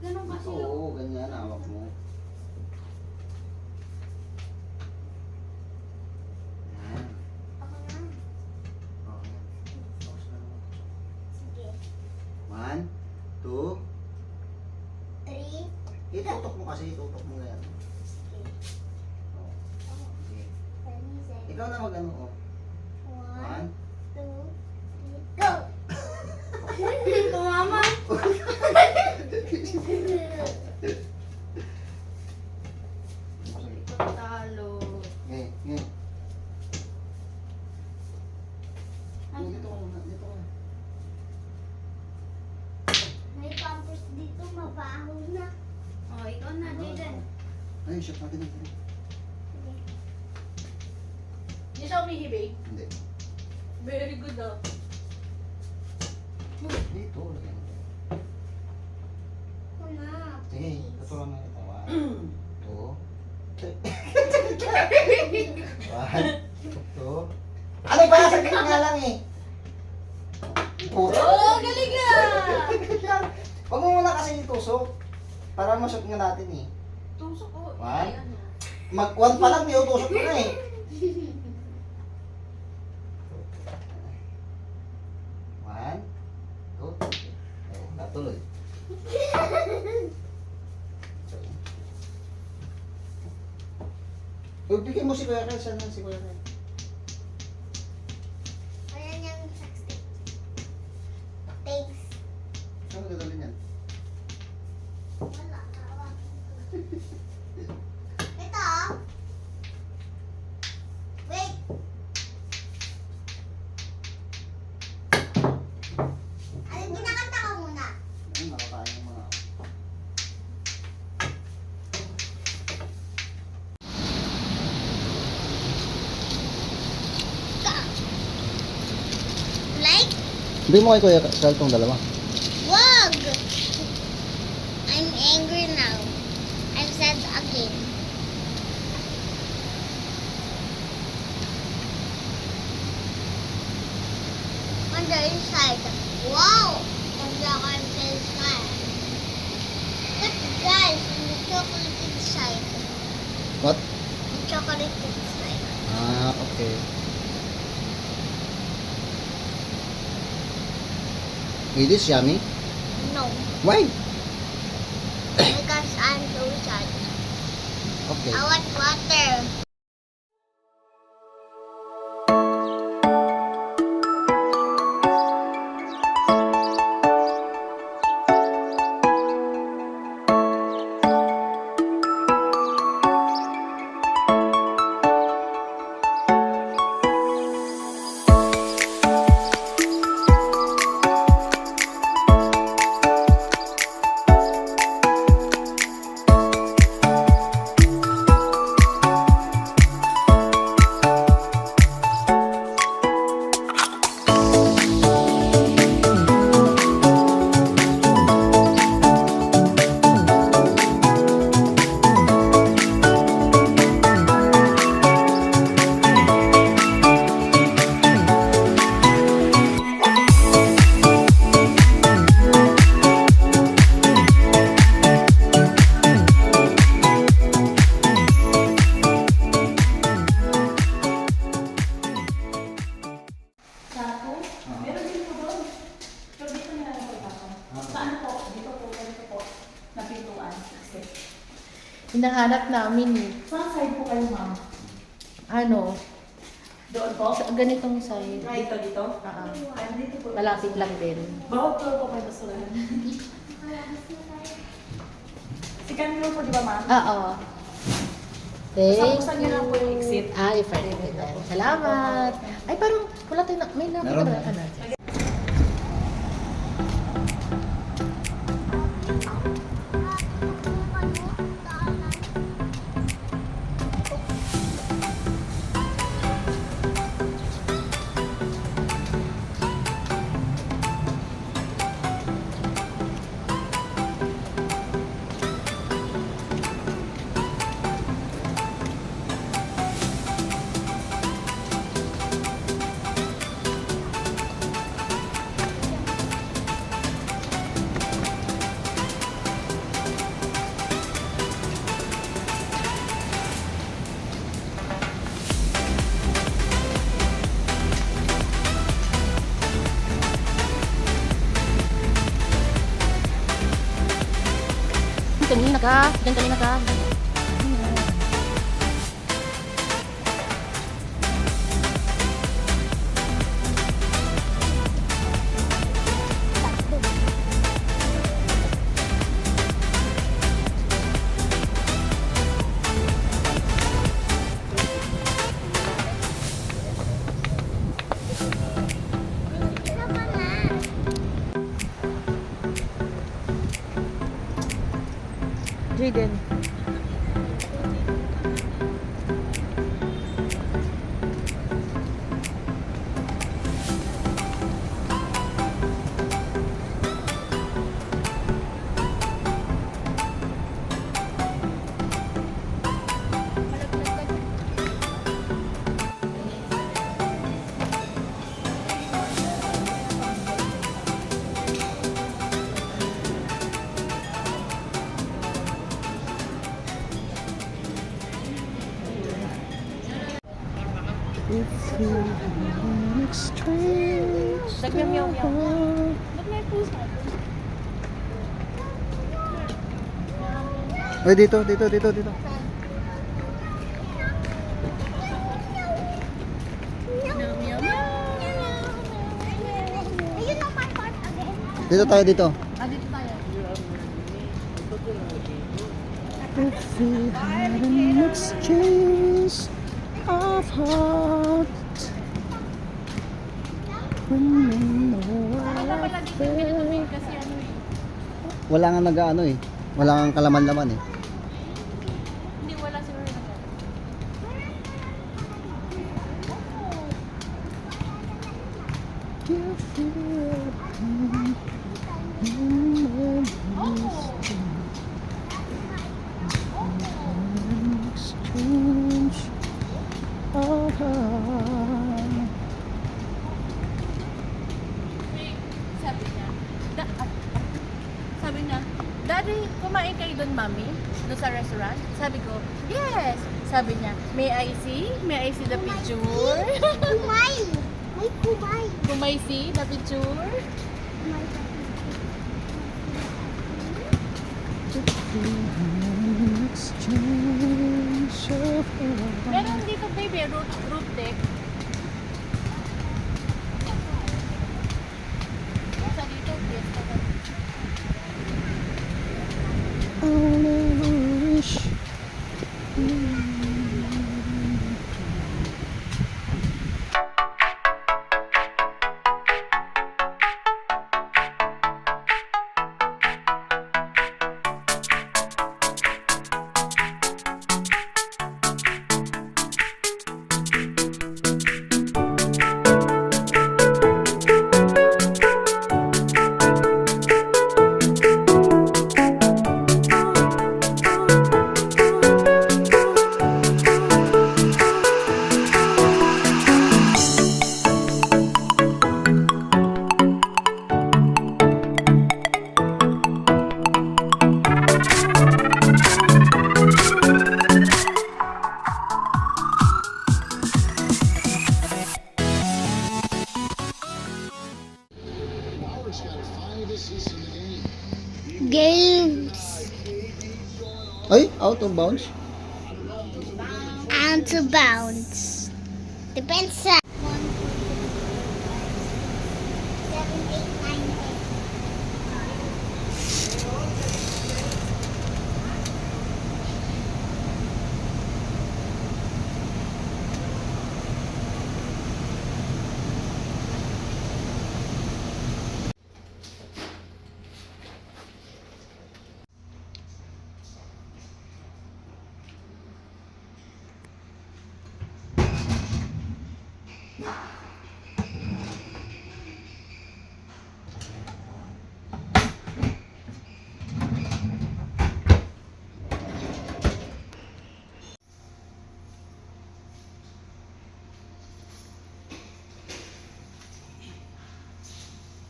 Ganun kasi.
Oo, ganyan, hawak mo. Yan.
Ako na.
Okay. Focus na naman.
Sige.
1, 2,
3.
itutok mo kasi, itutok mo yan.
Sige.
Oh, sige.
Panisan.
Ikaw na mag-ano, oh.
1,
1,
2, 3, go!
Tumama. Talo.
Okay, okay. Dito ka muna, dito ka.
May pampers dito, mabaho na.
Oh, ikaw na, Jaden.
Ayun, shot natin ito.
Hindi siya umihi, babe.
Hindi.
Very good, ah.
Dito, lagyan mo.
Ako na.
Sige, tuturuan na kita. 1, 2. 1, 2. Ano ba? Saglit nga lang eh. Puro.
Oh, galing ka!
Huwag mo muna kasi itusok. Para ma-shoot nga natin eh.
Tusok ko.
One.
Ayan, ah.
Mag-1 pa lang, tinutusok mo na eh. 1, 2, 3. Oh, natuloy. Bigyan mo si Kuya Kel, saan na si Kuya Kel?
Ayan yung chopstick. Thanks.
Saan mo dadalhin yan?
Wala. Hawak. Ito. Oh. Wait. Ano kinakanta ko muna?
Ayun, nakakain ng mga...
Like?
Hindi mo kay Kuya Kel itong dalawa.
Wag! I'm angry now. I've said again. On the inside. Wow! And the on the inside. But guys, the chocolate inside.
What?
The chocolate inside.
Ah, okay. It is yummy.
No.
Why?
Because I'm so sad.
Okay.
I want water.
Hinahanap namin eh.
Saan side po kayo, ma'am?
Ano?
Doon po?
Sa ganitong side.
Dito? Dito po.
Malapit lang din.
Bawat floor po kayo basurahan. Second floor po, di ba, ma'am?
Oo. Thank
Buksan niyo lang po yung exit.
Ay, pwede. Salamat. Ay, parang wala tayo na. May number
Meron.
ka na. Kanina ka. Kanina ka. Jaden.
Ay, dito.
Ayun ang my part again.
Dito tayo, dito. Exchange of heart. Wala nga nag-ano eh. Wala nga kalaman-laman eh.
Hindi, wala siguro na.
Exchange of heart.
Sabi niya, Daddy, kumain kayo doon, Mami? Doon sa restaurant? Sabi ko, yes. Sabi niya, may I see? May I see the picture?
Kumay! May kumay!
Kung may see the picture?
Exchange of heart.
Meron dito, baby, roof deck. Sa dito, yes.
I'll never wish Ay, out of bounds.
Out of bounds. Depends sa 1, 2, 3, 4, 5, 6, 7, 8, 9, 10.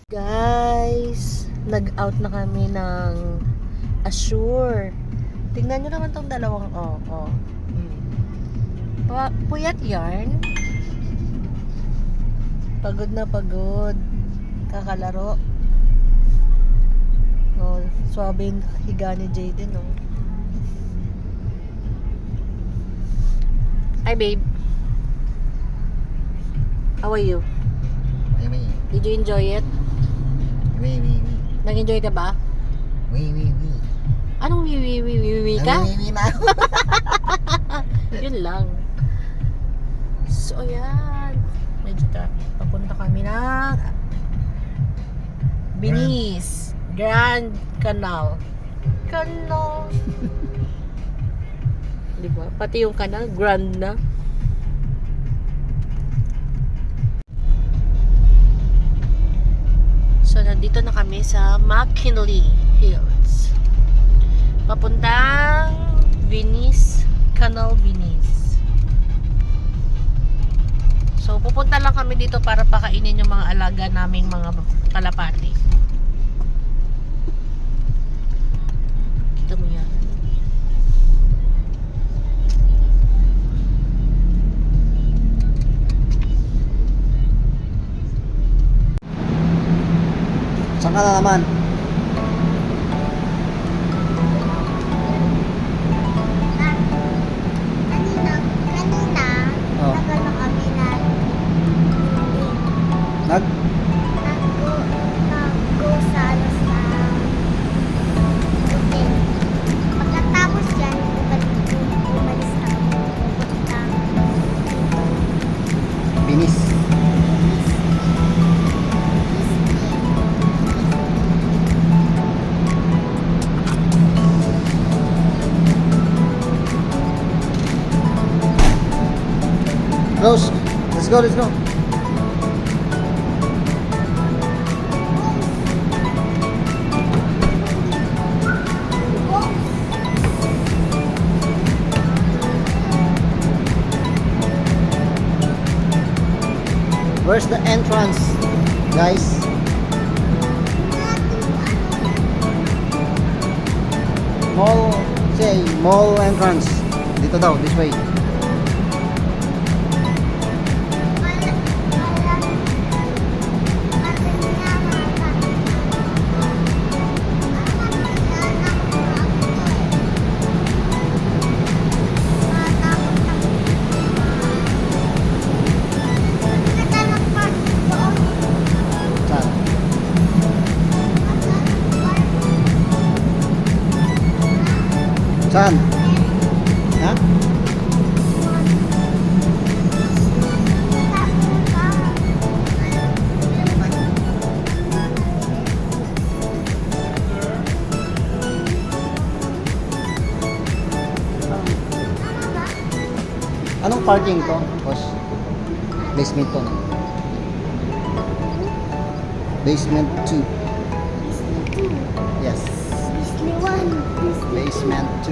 Guys, nag-out na kami ng Assure. Tingnan nyo naman tong dalawang puyat yarn. Pagod na pagod. Kakalaro. Oh, swabe yung higa ni Jaden, oh. Hi, babe. How are you? Did you enjoy it? Nag-enjoy ka ba? Anong wiwi ka? Yun lang. So, ayan. Medyo papunta kami na Venice Grand Canal. Diba? Pati yung canal, grand na. So, nandito na kami sa McKinley Hills. Papuntang Venice, Canal Venice. So, pupunta lang kami dito para pakainin yung mga alaga naming mga kalapati. Kita mo yan.
Saan ka na naman?
Kanina,
Oh.
nagano kami na
Nag?
nag-go sa hotel. Pagkatapos yan, umalis na kami. Pupunta.
Binis. Rose, let's go, let's go. Where's the entrance, guys? Mall, say, mall entrance. Dito daw, this way. Saan? Saan? Ha? Anong parking to? Boss? Basement to. Basement 2. Yes.
Disney 1, Disney
Basement 2.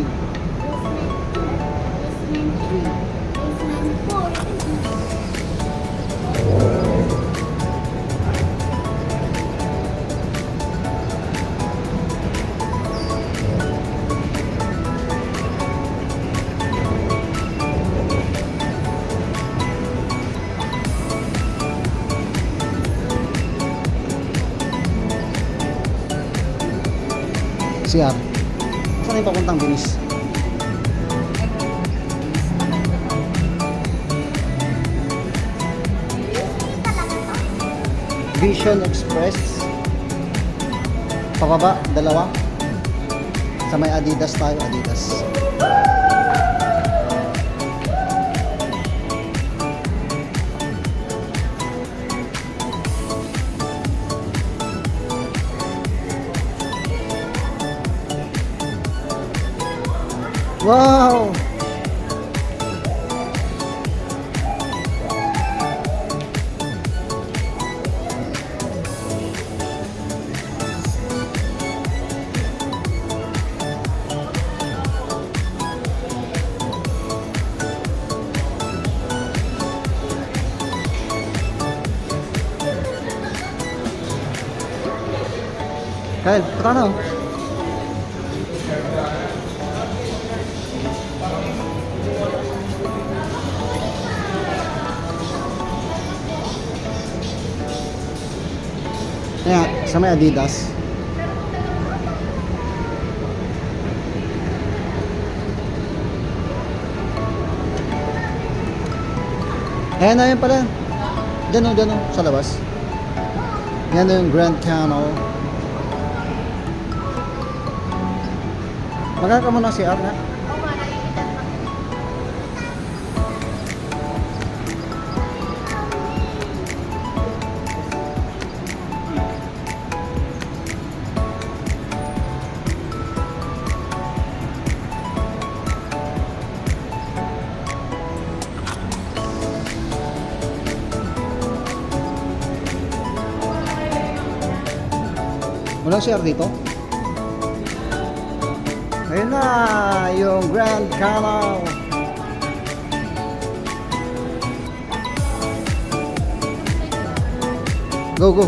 Basement 3, Basement 4.
CR. Saan yung papuntang Venice? Vision Express. Pababa, dalawa. Sa may Adidas tayo, Adidas. Wow! Kyle, punta na. Ayan, sa may Adidas. Ayan na yun pala. Diyan o, sa labas. Yan na yung Grand Canal. Magkaka mo ng CR na? Walang CR dito? Ayun na, yung Grand Canal. Go, go.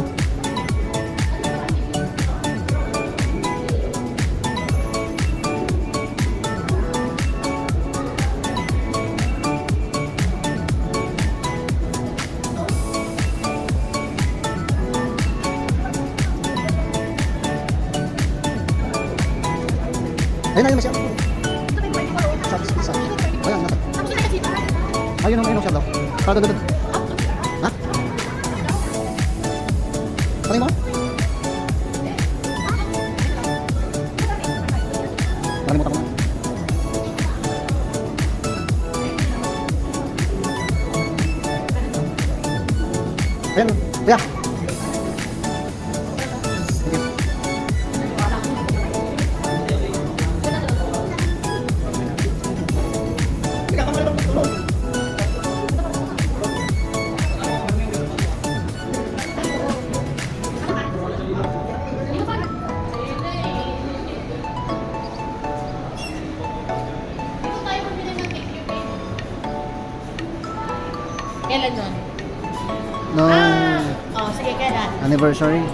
Ayun na, yun na siya. Sa. Ayun, nasa. Ayun ang siya daw. Para doon. Ha? Panay mo? Panay mo ako na. Ayun, yeah.
Kailan nun?
No.
Oh, sige, kailan?
Anniversary.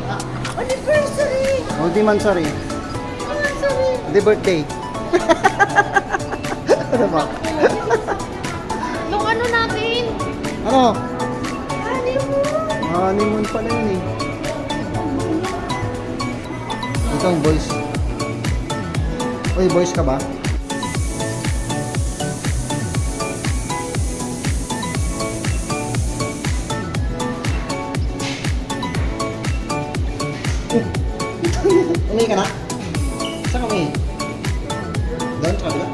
Anniversary!
Multi-mansary.
Anniversary!
Di birthday. Ano ba?
Nung ano natin?
Ano?
Honeymoon!
Honeymoon pala yun eh. Ito ang boys. Uy, boys ka ba? Umihi ka na? Saan ka umihi? Doon, sa kabila?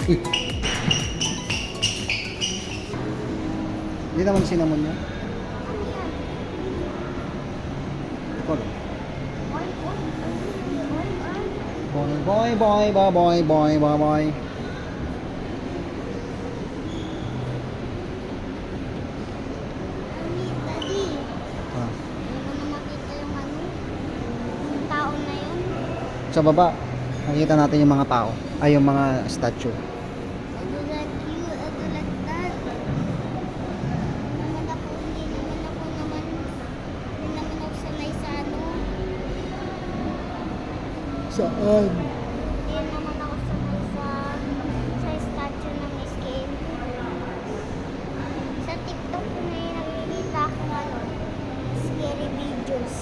Uy. Hindi naman sinamon niya. Ikaw lang. Boy, boy, boy, boy, boy, boy, boy.
Daddy,
Ah.
hindi mo na makita yung yung tao na yun.
Sa baba, nakikita natin yung mga tao. Ay, yung mga statue.
I do like you, I do like that. Hindi naman ako sanay sa ano.
Saan?
Hindi naman ako sanay sa statue ng skin. Sa TikTok ko na yung nakikita ko scary videos.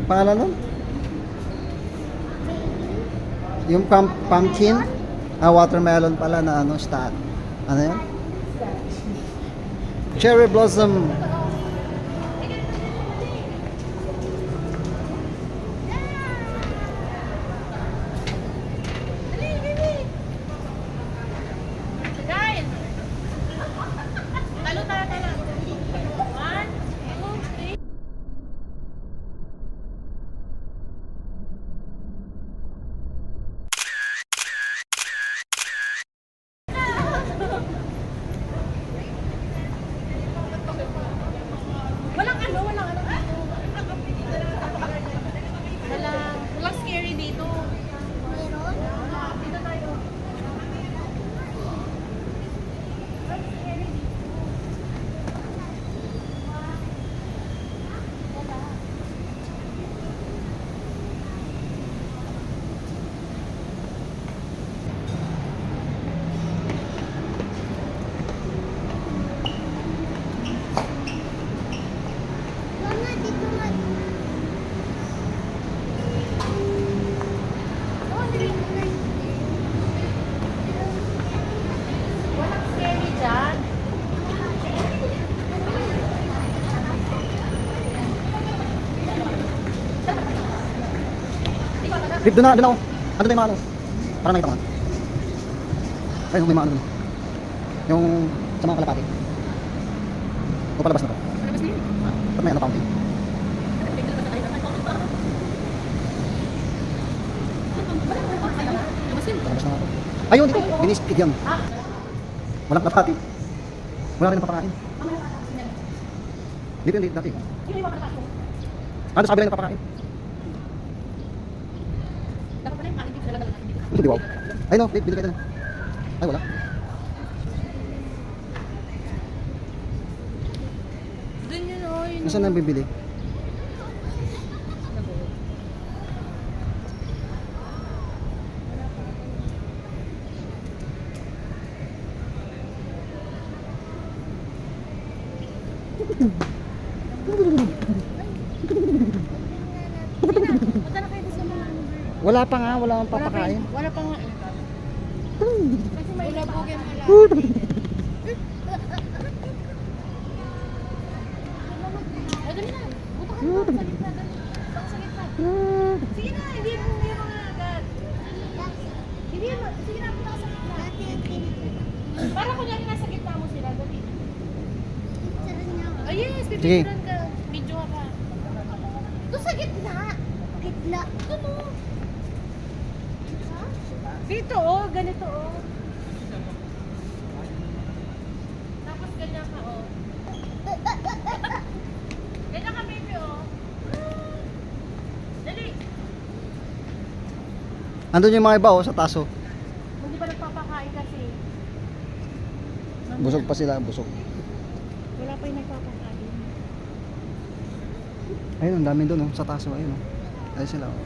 Pangalan nun? Yung pumpkin? Watermelon pala na ano, stat. Ano yan? Cherry blossom.
Guys! Talo. 1, 2, 3. Walang ano. Walang scary dito. Dito tayo.
Mama, dito nga.
Walang scary dyan.
Babe, doon ako. Ano yung mga ano? Parang nakita ko nga. Ay, may mga ano dun. Yung sa mga kalapati. O palabas na to. Ba't may ano fountain? Palabas na nga to. Ayun, dito. Biniskid yan. Walang kalapati. Wala rin napapakain. Dito yung dati. Ano sa kabila yung napapakain? Hindi, wow. Ay, no, bili kayo na. Ay, wala.
Doon yun o.
Nasaan na bibili?
Punta na kayo sa mga
Wala pa nga, wala pang papakain.
Wala pa nga. Kasi may ulabugin mo lang. Ay, dali na. Buta ka na. Sa gitna, dali. Buta ka sa gitna. Sige na, hindi mo yung mga agad. Hindi mo. Sige na, buta ka sa gitna. Para kunyari nasa gitna mo sila, dali. Oh yes,
Sige.
pipicturan ka. Video ka.
Doon sa gitna. Gitna. Ano?
Dito oh, ganito oh. Tapos ganyan ka oh. Ganyan ka baby oh. Dali.
Andun yung mga iba oh, sa taso.
Hindi pa nagpapakain kasi.
Busog pa sila, busog.
Wala pa yung nagpapakain.
Ayun, ang dami doon oh, sa taso. Ayun oh. Ayun sila oh.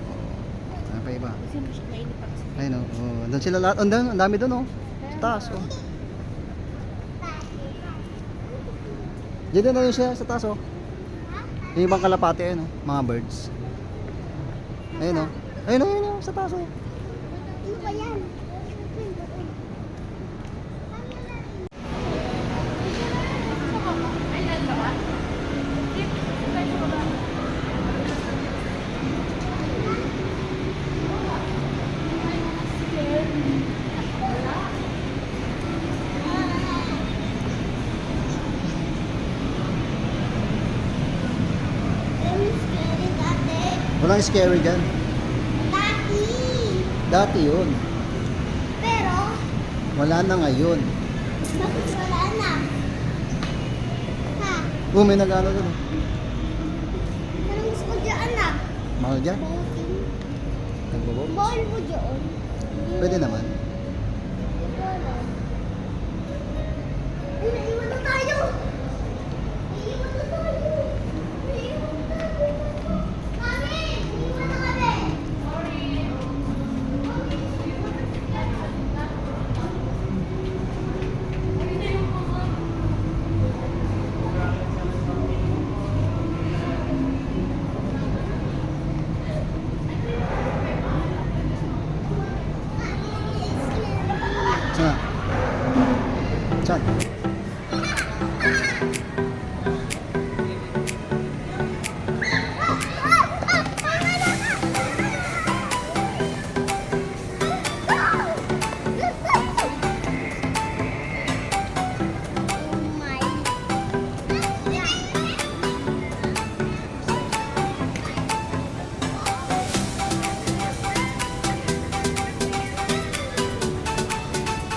Ano pa iba?
Kasi mainit pa kasi.
Ayun oh. Andun sila lahat. Andun, ang dami doon oh. Sa taas oh. Diyan na yun siya sa taas oh. Yung ibang kalapati ayun oh. Mga birds. Ayun oh. Ayun oh, sa taas oh.
Ano ba yan?
Ay, nandun ba? Tayo sa baba.
Walang scary dyan.
Dati.
Dati yun.
Pero,
Wala na ngayon.
bakit wala na? Ha?
Oh, may nag-ano doon oh.
Parang gusto ko dyan na.
Mahal dyan.
Boating.
Nagbobo.
Bawal mo dyan.
Pwede naman.
Wala. Ay, naiwan na tayo. Naiwan na tayo. Naiwan na tayo. Mami, naiwan na kami.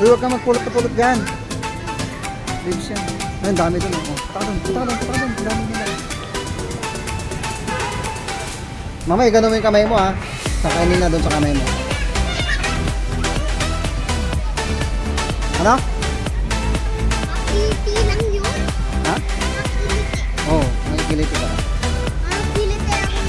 Uy, huwag kang magpulot na pulot dyan. Babes yan. Ayun, dami doon. Oh. Punta ka doon, punta ka doon, punta ka doon. Ang dami nila. Mamay, ganun mo yung kamay mo ha. Sakainin na doon sa kamay mo. Ano?
Kiliti lang yun.
Ha?
Kiliti.
Oo, oh, nakikiliti ka.
Kiliti lang yun.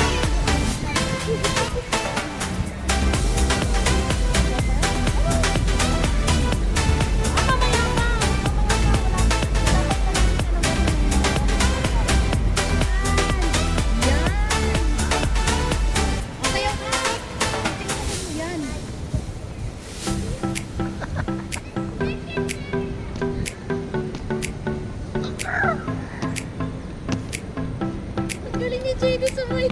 Galing ni Jade sa may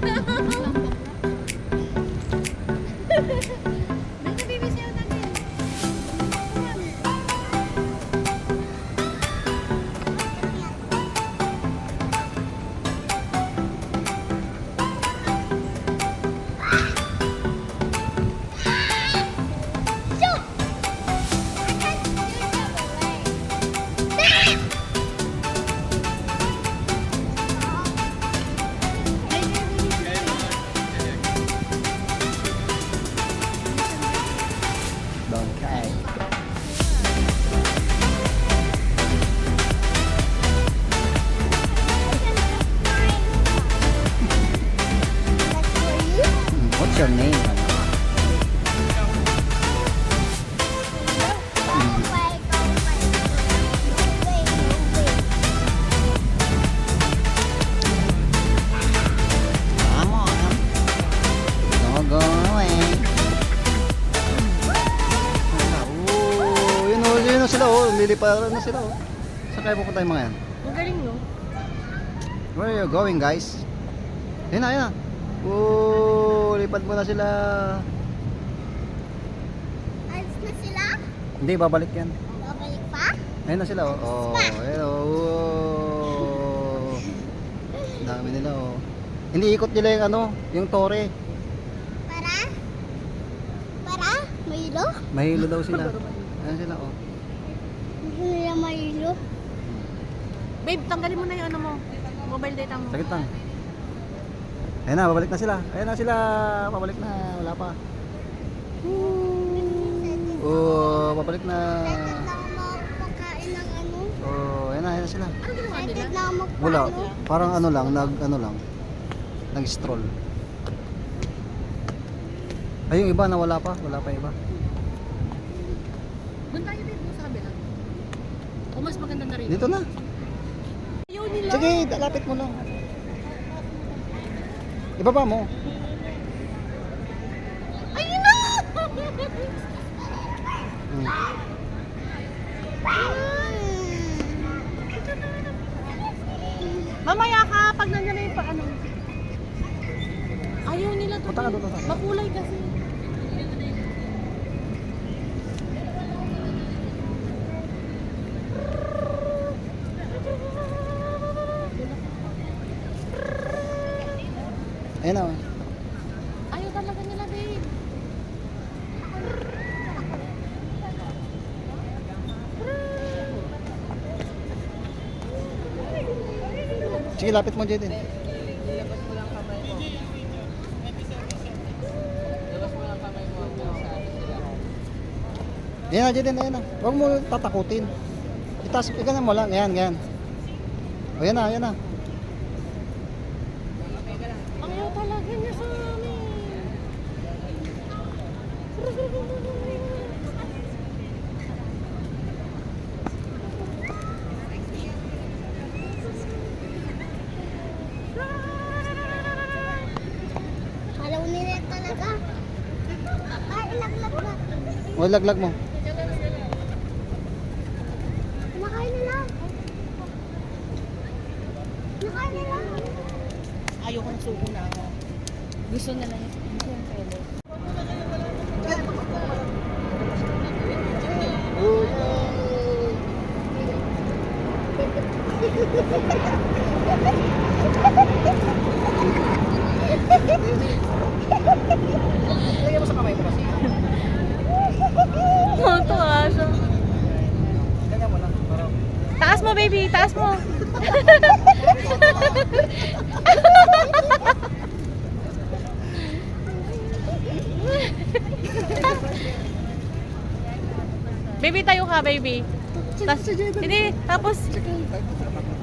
Okay. What's your name? Come on. Don't go away. Oh, yun na sila oh. Liliparan na sila oh. Saan kayo pupunta yung mga yan?
Ang galing, no?
Where are you going, guys? Yan na, yan na. Oh, lipad mo na sila.
Alis na sila?
Hindi, babalik yan.
Babalik pa?
Ayun na sila oh. Oh, ayun oh. Ang dami nila oh. Hindi ikot nila yung ano, yung tore.
Para? Para? Mahilo?
Mahilo daw sila. Ayun sila oh.
Gusto nila mahilo?
Babe, tanggalin mo na yung ano mo. Mobile data mo.
Sakit lang. Ayun na, babalik na sila. Ayun na sila. Babalik na. Wala pa. Oh, babalik na.
Excited na ako makakain ng ano?
Oh, ayun na sila.
Ano ginawa nila?
Excited na ako magpaano?
Wala. Parang ano lang, nag-stroll. Ay, yung iba na wala pa yung iba.
Doon tayo din sa kabila. O mas maganda na rin.
Dito na.
Ayaw nila.
Sige, lapit mo lang. Ibaba mo.
Ayun na!
Hmm.
Mamaya ka, pag nandiyan na yung paano. Ayaw nila to.
Punta ka doon.
Makulay kasi.
Ayun na.
Ayaw talaga nila, babe.
Sige, lapit mo, Jaden. Ayan na, Jaden, ayan na. Huwag mo tatakutin. Ikanan mo lang, ayan. O, ayan na.
Ayaw talaga niya sa amin.
Alam nila talaga. Ay, ilaglag na.
O, laglag mo.
Kumakain nila. Kumakain nila.
Ayaw ko ng suko na ako. Gusto nila yung pwede.
Lagyan mo sa kamay mo kasi.
Matuwa siya. Baby, tayo ka, baby. Hindi, tapos...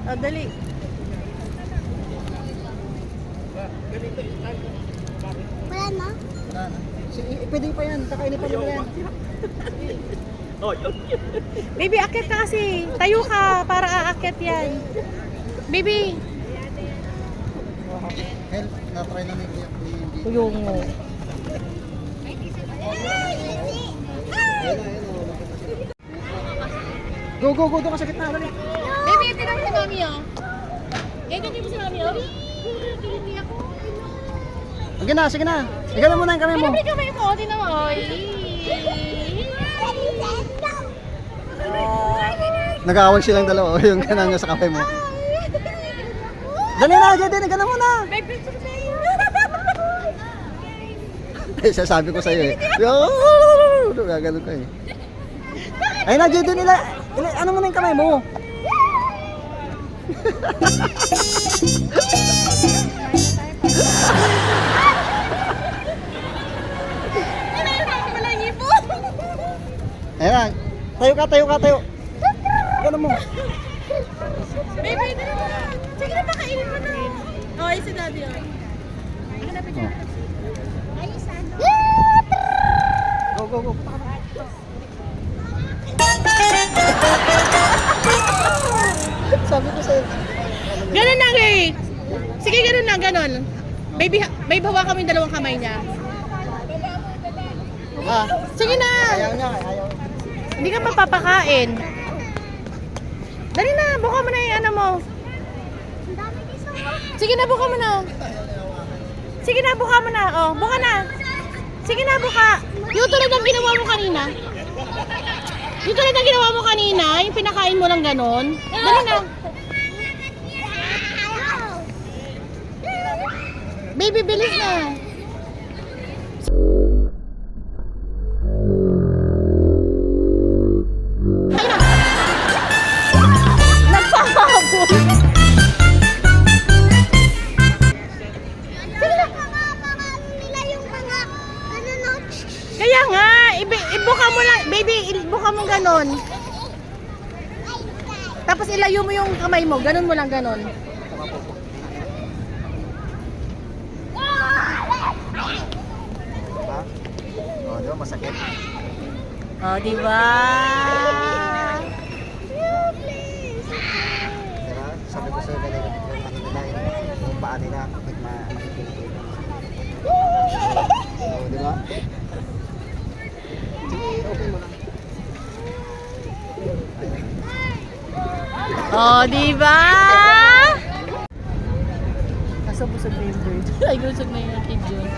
Oh, dali.
Wala na?
Wala na. Pwede pa yan, kakainin pa rin yan.
Baby, akit ka kasi. Tayo ka para aakyat yan. Baby.
Help, na-try na ni
Yung mo.
Go, go, go, doon ka sa gitna, dali.
Baby, ito lang si mami, oh. Ganyan mo si mami, oh.
Sige na, sige na. Ikaw na muna yung kamay mo.
Grabe kamay mo, tinan mo, oh.
Nag-aaway silang dalawa, yung ganang sa kamay mo. Dali na, Jaden, ikaw na muna.
May picture tayo.
Eh, sasabi ko sa'yo eh. Gaganon ka eh. Ayun na, Jaden, ano mo na yung kamay mo? Ayun na, tayo ka, tayo ka, tayo. Gano'n mo.
Baby, ito na. Sige na, pakainin mo na. Oh, ay si daddy, oh. Ano na picture?
Go, go, go. Sabi ko sa'yo.
Ganun na, Ray. Sige, ganun na, ganun. Baby, may bawa kami dalawang kamay niya.
Ah,
Sige na.
ayaw niya, ayaw.
Hindi ka mapapakain. Dali na, buka mo na yung ano mo. Sige na, buka mo na. Sige na, buka mo na. Oh, buka na. Sige na, buka. Yung tulad ng ginawa mo kanina. Yung tulad ng ginawa mo kanina, yung pinakain mo lang ganon. Dali na. Baby, bilis na. Nagpahabol.
Nila yung mga, ano no?
Kaya nga, ibuka mo lang, baby, ibuka mo ganon. Tapos ilayo mo yung kamay mo, ganon mo lang ganon.
Ha? Oh, di ba masakit?
Oh, di ba?
Diba? Sabi ko sa'yo ganun, yung ano nila, yung paa nila, makikita. Oh, di ba? Sige, open mo lang.
Oh, di ba? Kaso busog na yung bird. Ay, busog na yung kid yun.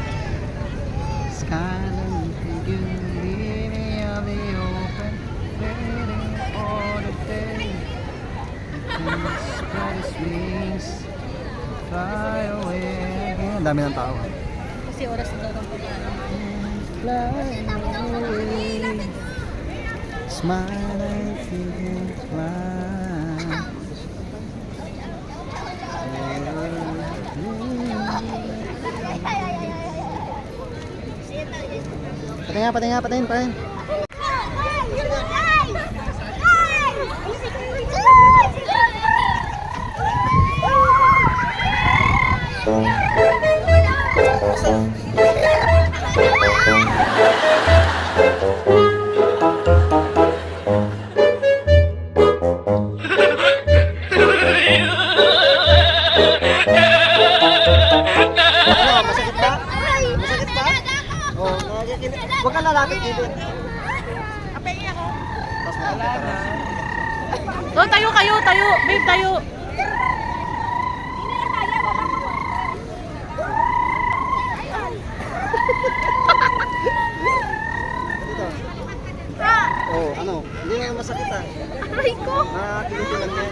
Skyline figure leaning on the open, waiting for the day. It can spread its wings, fly away again. Ang dami ng tao.
Kasi oras na daw ng pagkain.
Fly away, smile and figure fly. Patingin, patingin, patingin. Ano, masakit ba? Masakit ba? Oh, nakakikili. Huwag kang lalapit dito.
Apay ako.
Tapos makikita ka.
Oh, tayo kayo, tayo. Babe, tayo.
Dito. Oh, ano? Hindi naman masakit ah.
Aray ko.
Nakakiliti lang yan.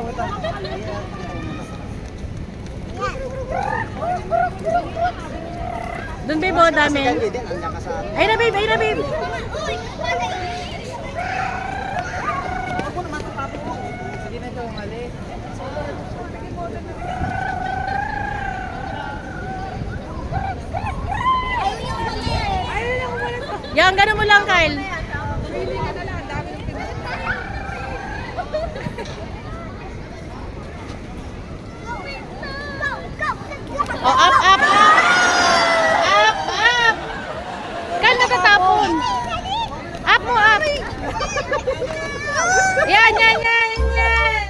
wait lang.
Doon babe, oh, dami.
Kasi din, ang lakas sa ano.
Ayun na babe, ayun na babe. Yan, ganun mo lang, Kyle. Oh, up, up, up! Up, up! Kyle, natatapon. Up mo, up! Yan, yan, yan, yan!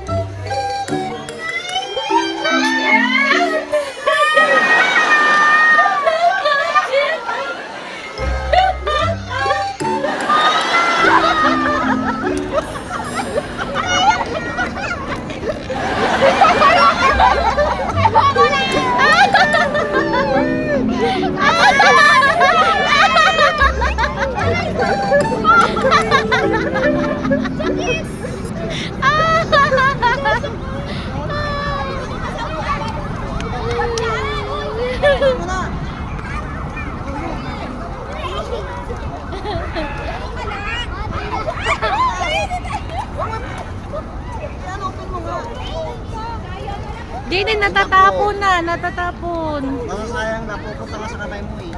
Di din, natatapon na, natatapon.
Masasayang na, pupunta ka sa kamay mo eh.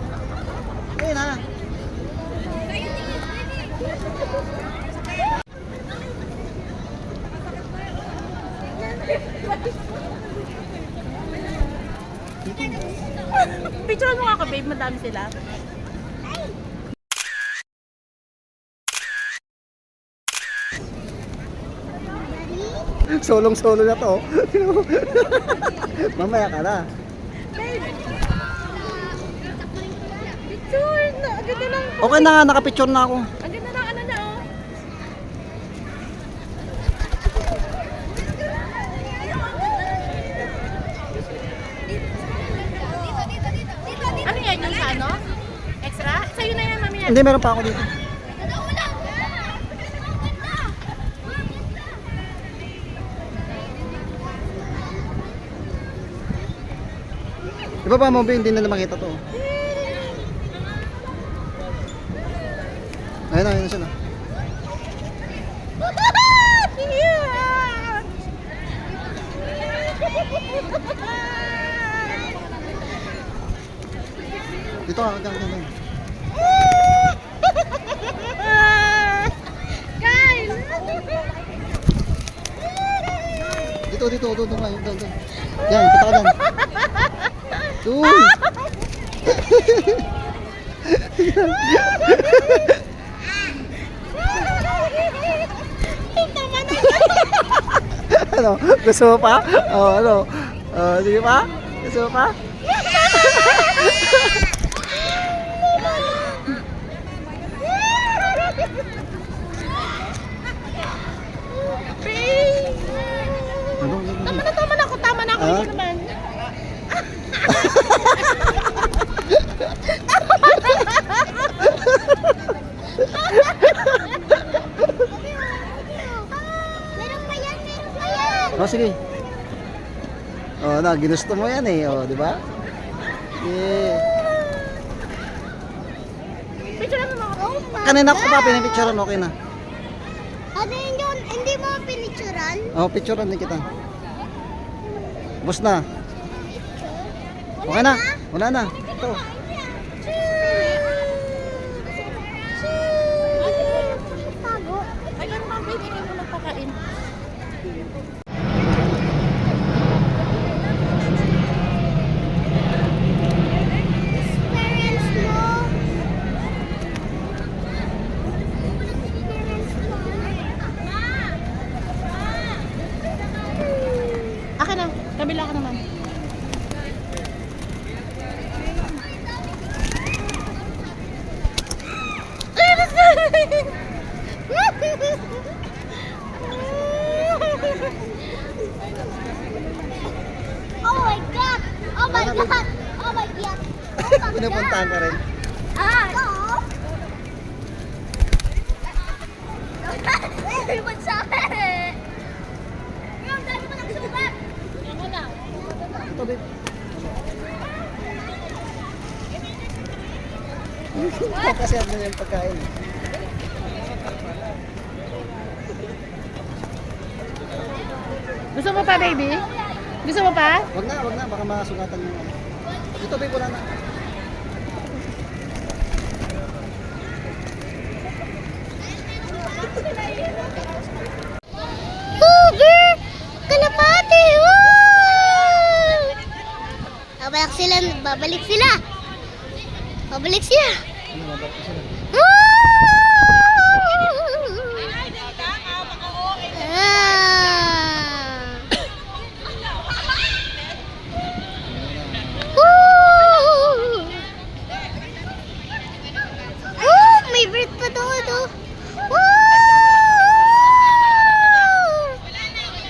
Ayun na.
Picture mo nga ako, babe, madami sila.
Solong-solo na to. Mamaya ka na.
Picture na, ang ganda lang.
Okay na nga, nakapicture na ako.
Ang ganda lang, ano na, oh. Ano yan, yung sa ano? Extra? Sa'yo na yan, mami yan.
Hindi, meron pa ako dito. Iba pa mo, hindi na makita to. Ayun na, ayun na siya na. Dito, hanggang.
Guys!
Dito, doon. Yan, punta ka dyan. Doon. Ano? Gusto mo pa? Oh, ano? Sige pa? Gusto mo pa? Ano?
Tama na ako,
Ah?
hindi naman.
Meron pa yan.
Oh, sige. Oh, na, ginusto mo yan eh. Oh, di ba? Yeah.
Picture mo mga
Oh my
Kanina ko pa pinipicturean, okay na.
Ano yun? Hindi mo pinicturan?
Oh, picturean din kita. Bus na. Okay na. Wala na. Ito.
Ay, ganun ba, baby? Ikaw mo nagpakain.
Parents mo.
Akin na. Kabila ka naman.
Oh my God! Oh my God! Oh my God!
Pinupuntahan ka rin.
Ah! What's up?
Kasi ano yung pagkain.
Gusto mo pa, baby? Gusto mo pa?
Wag na, baka masugatan yung ano. Ito, babe, wala na.
Uber! Kalapati! Babalik sila, babalik sila. Babalik sila.
Ano, mabalik sila.
May bird pa doon.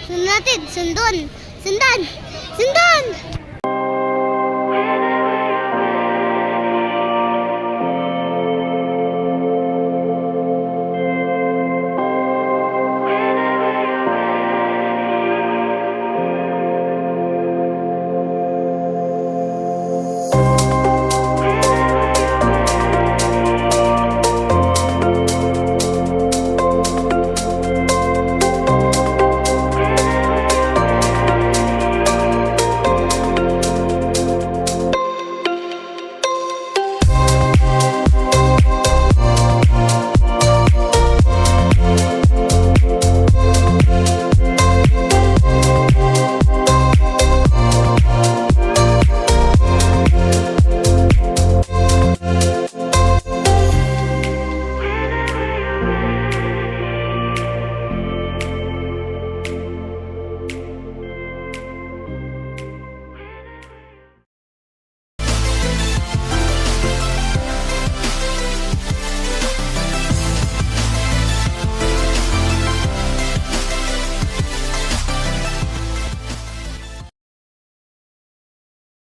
Sunod natin, sundon.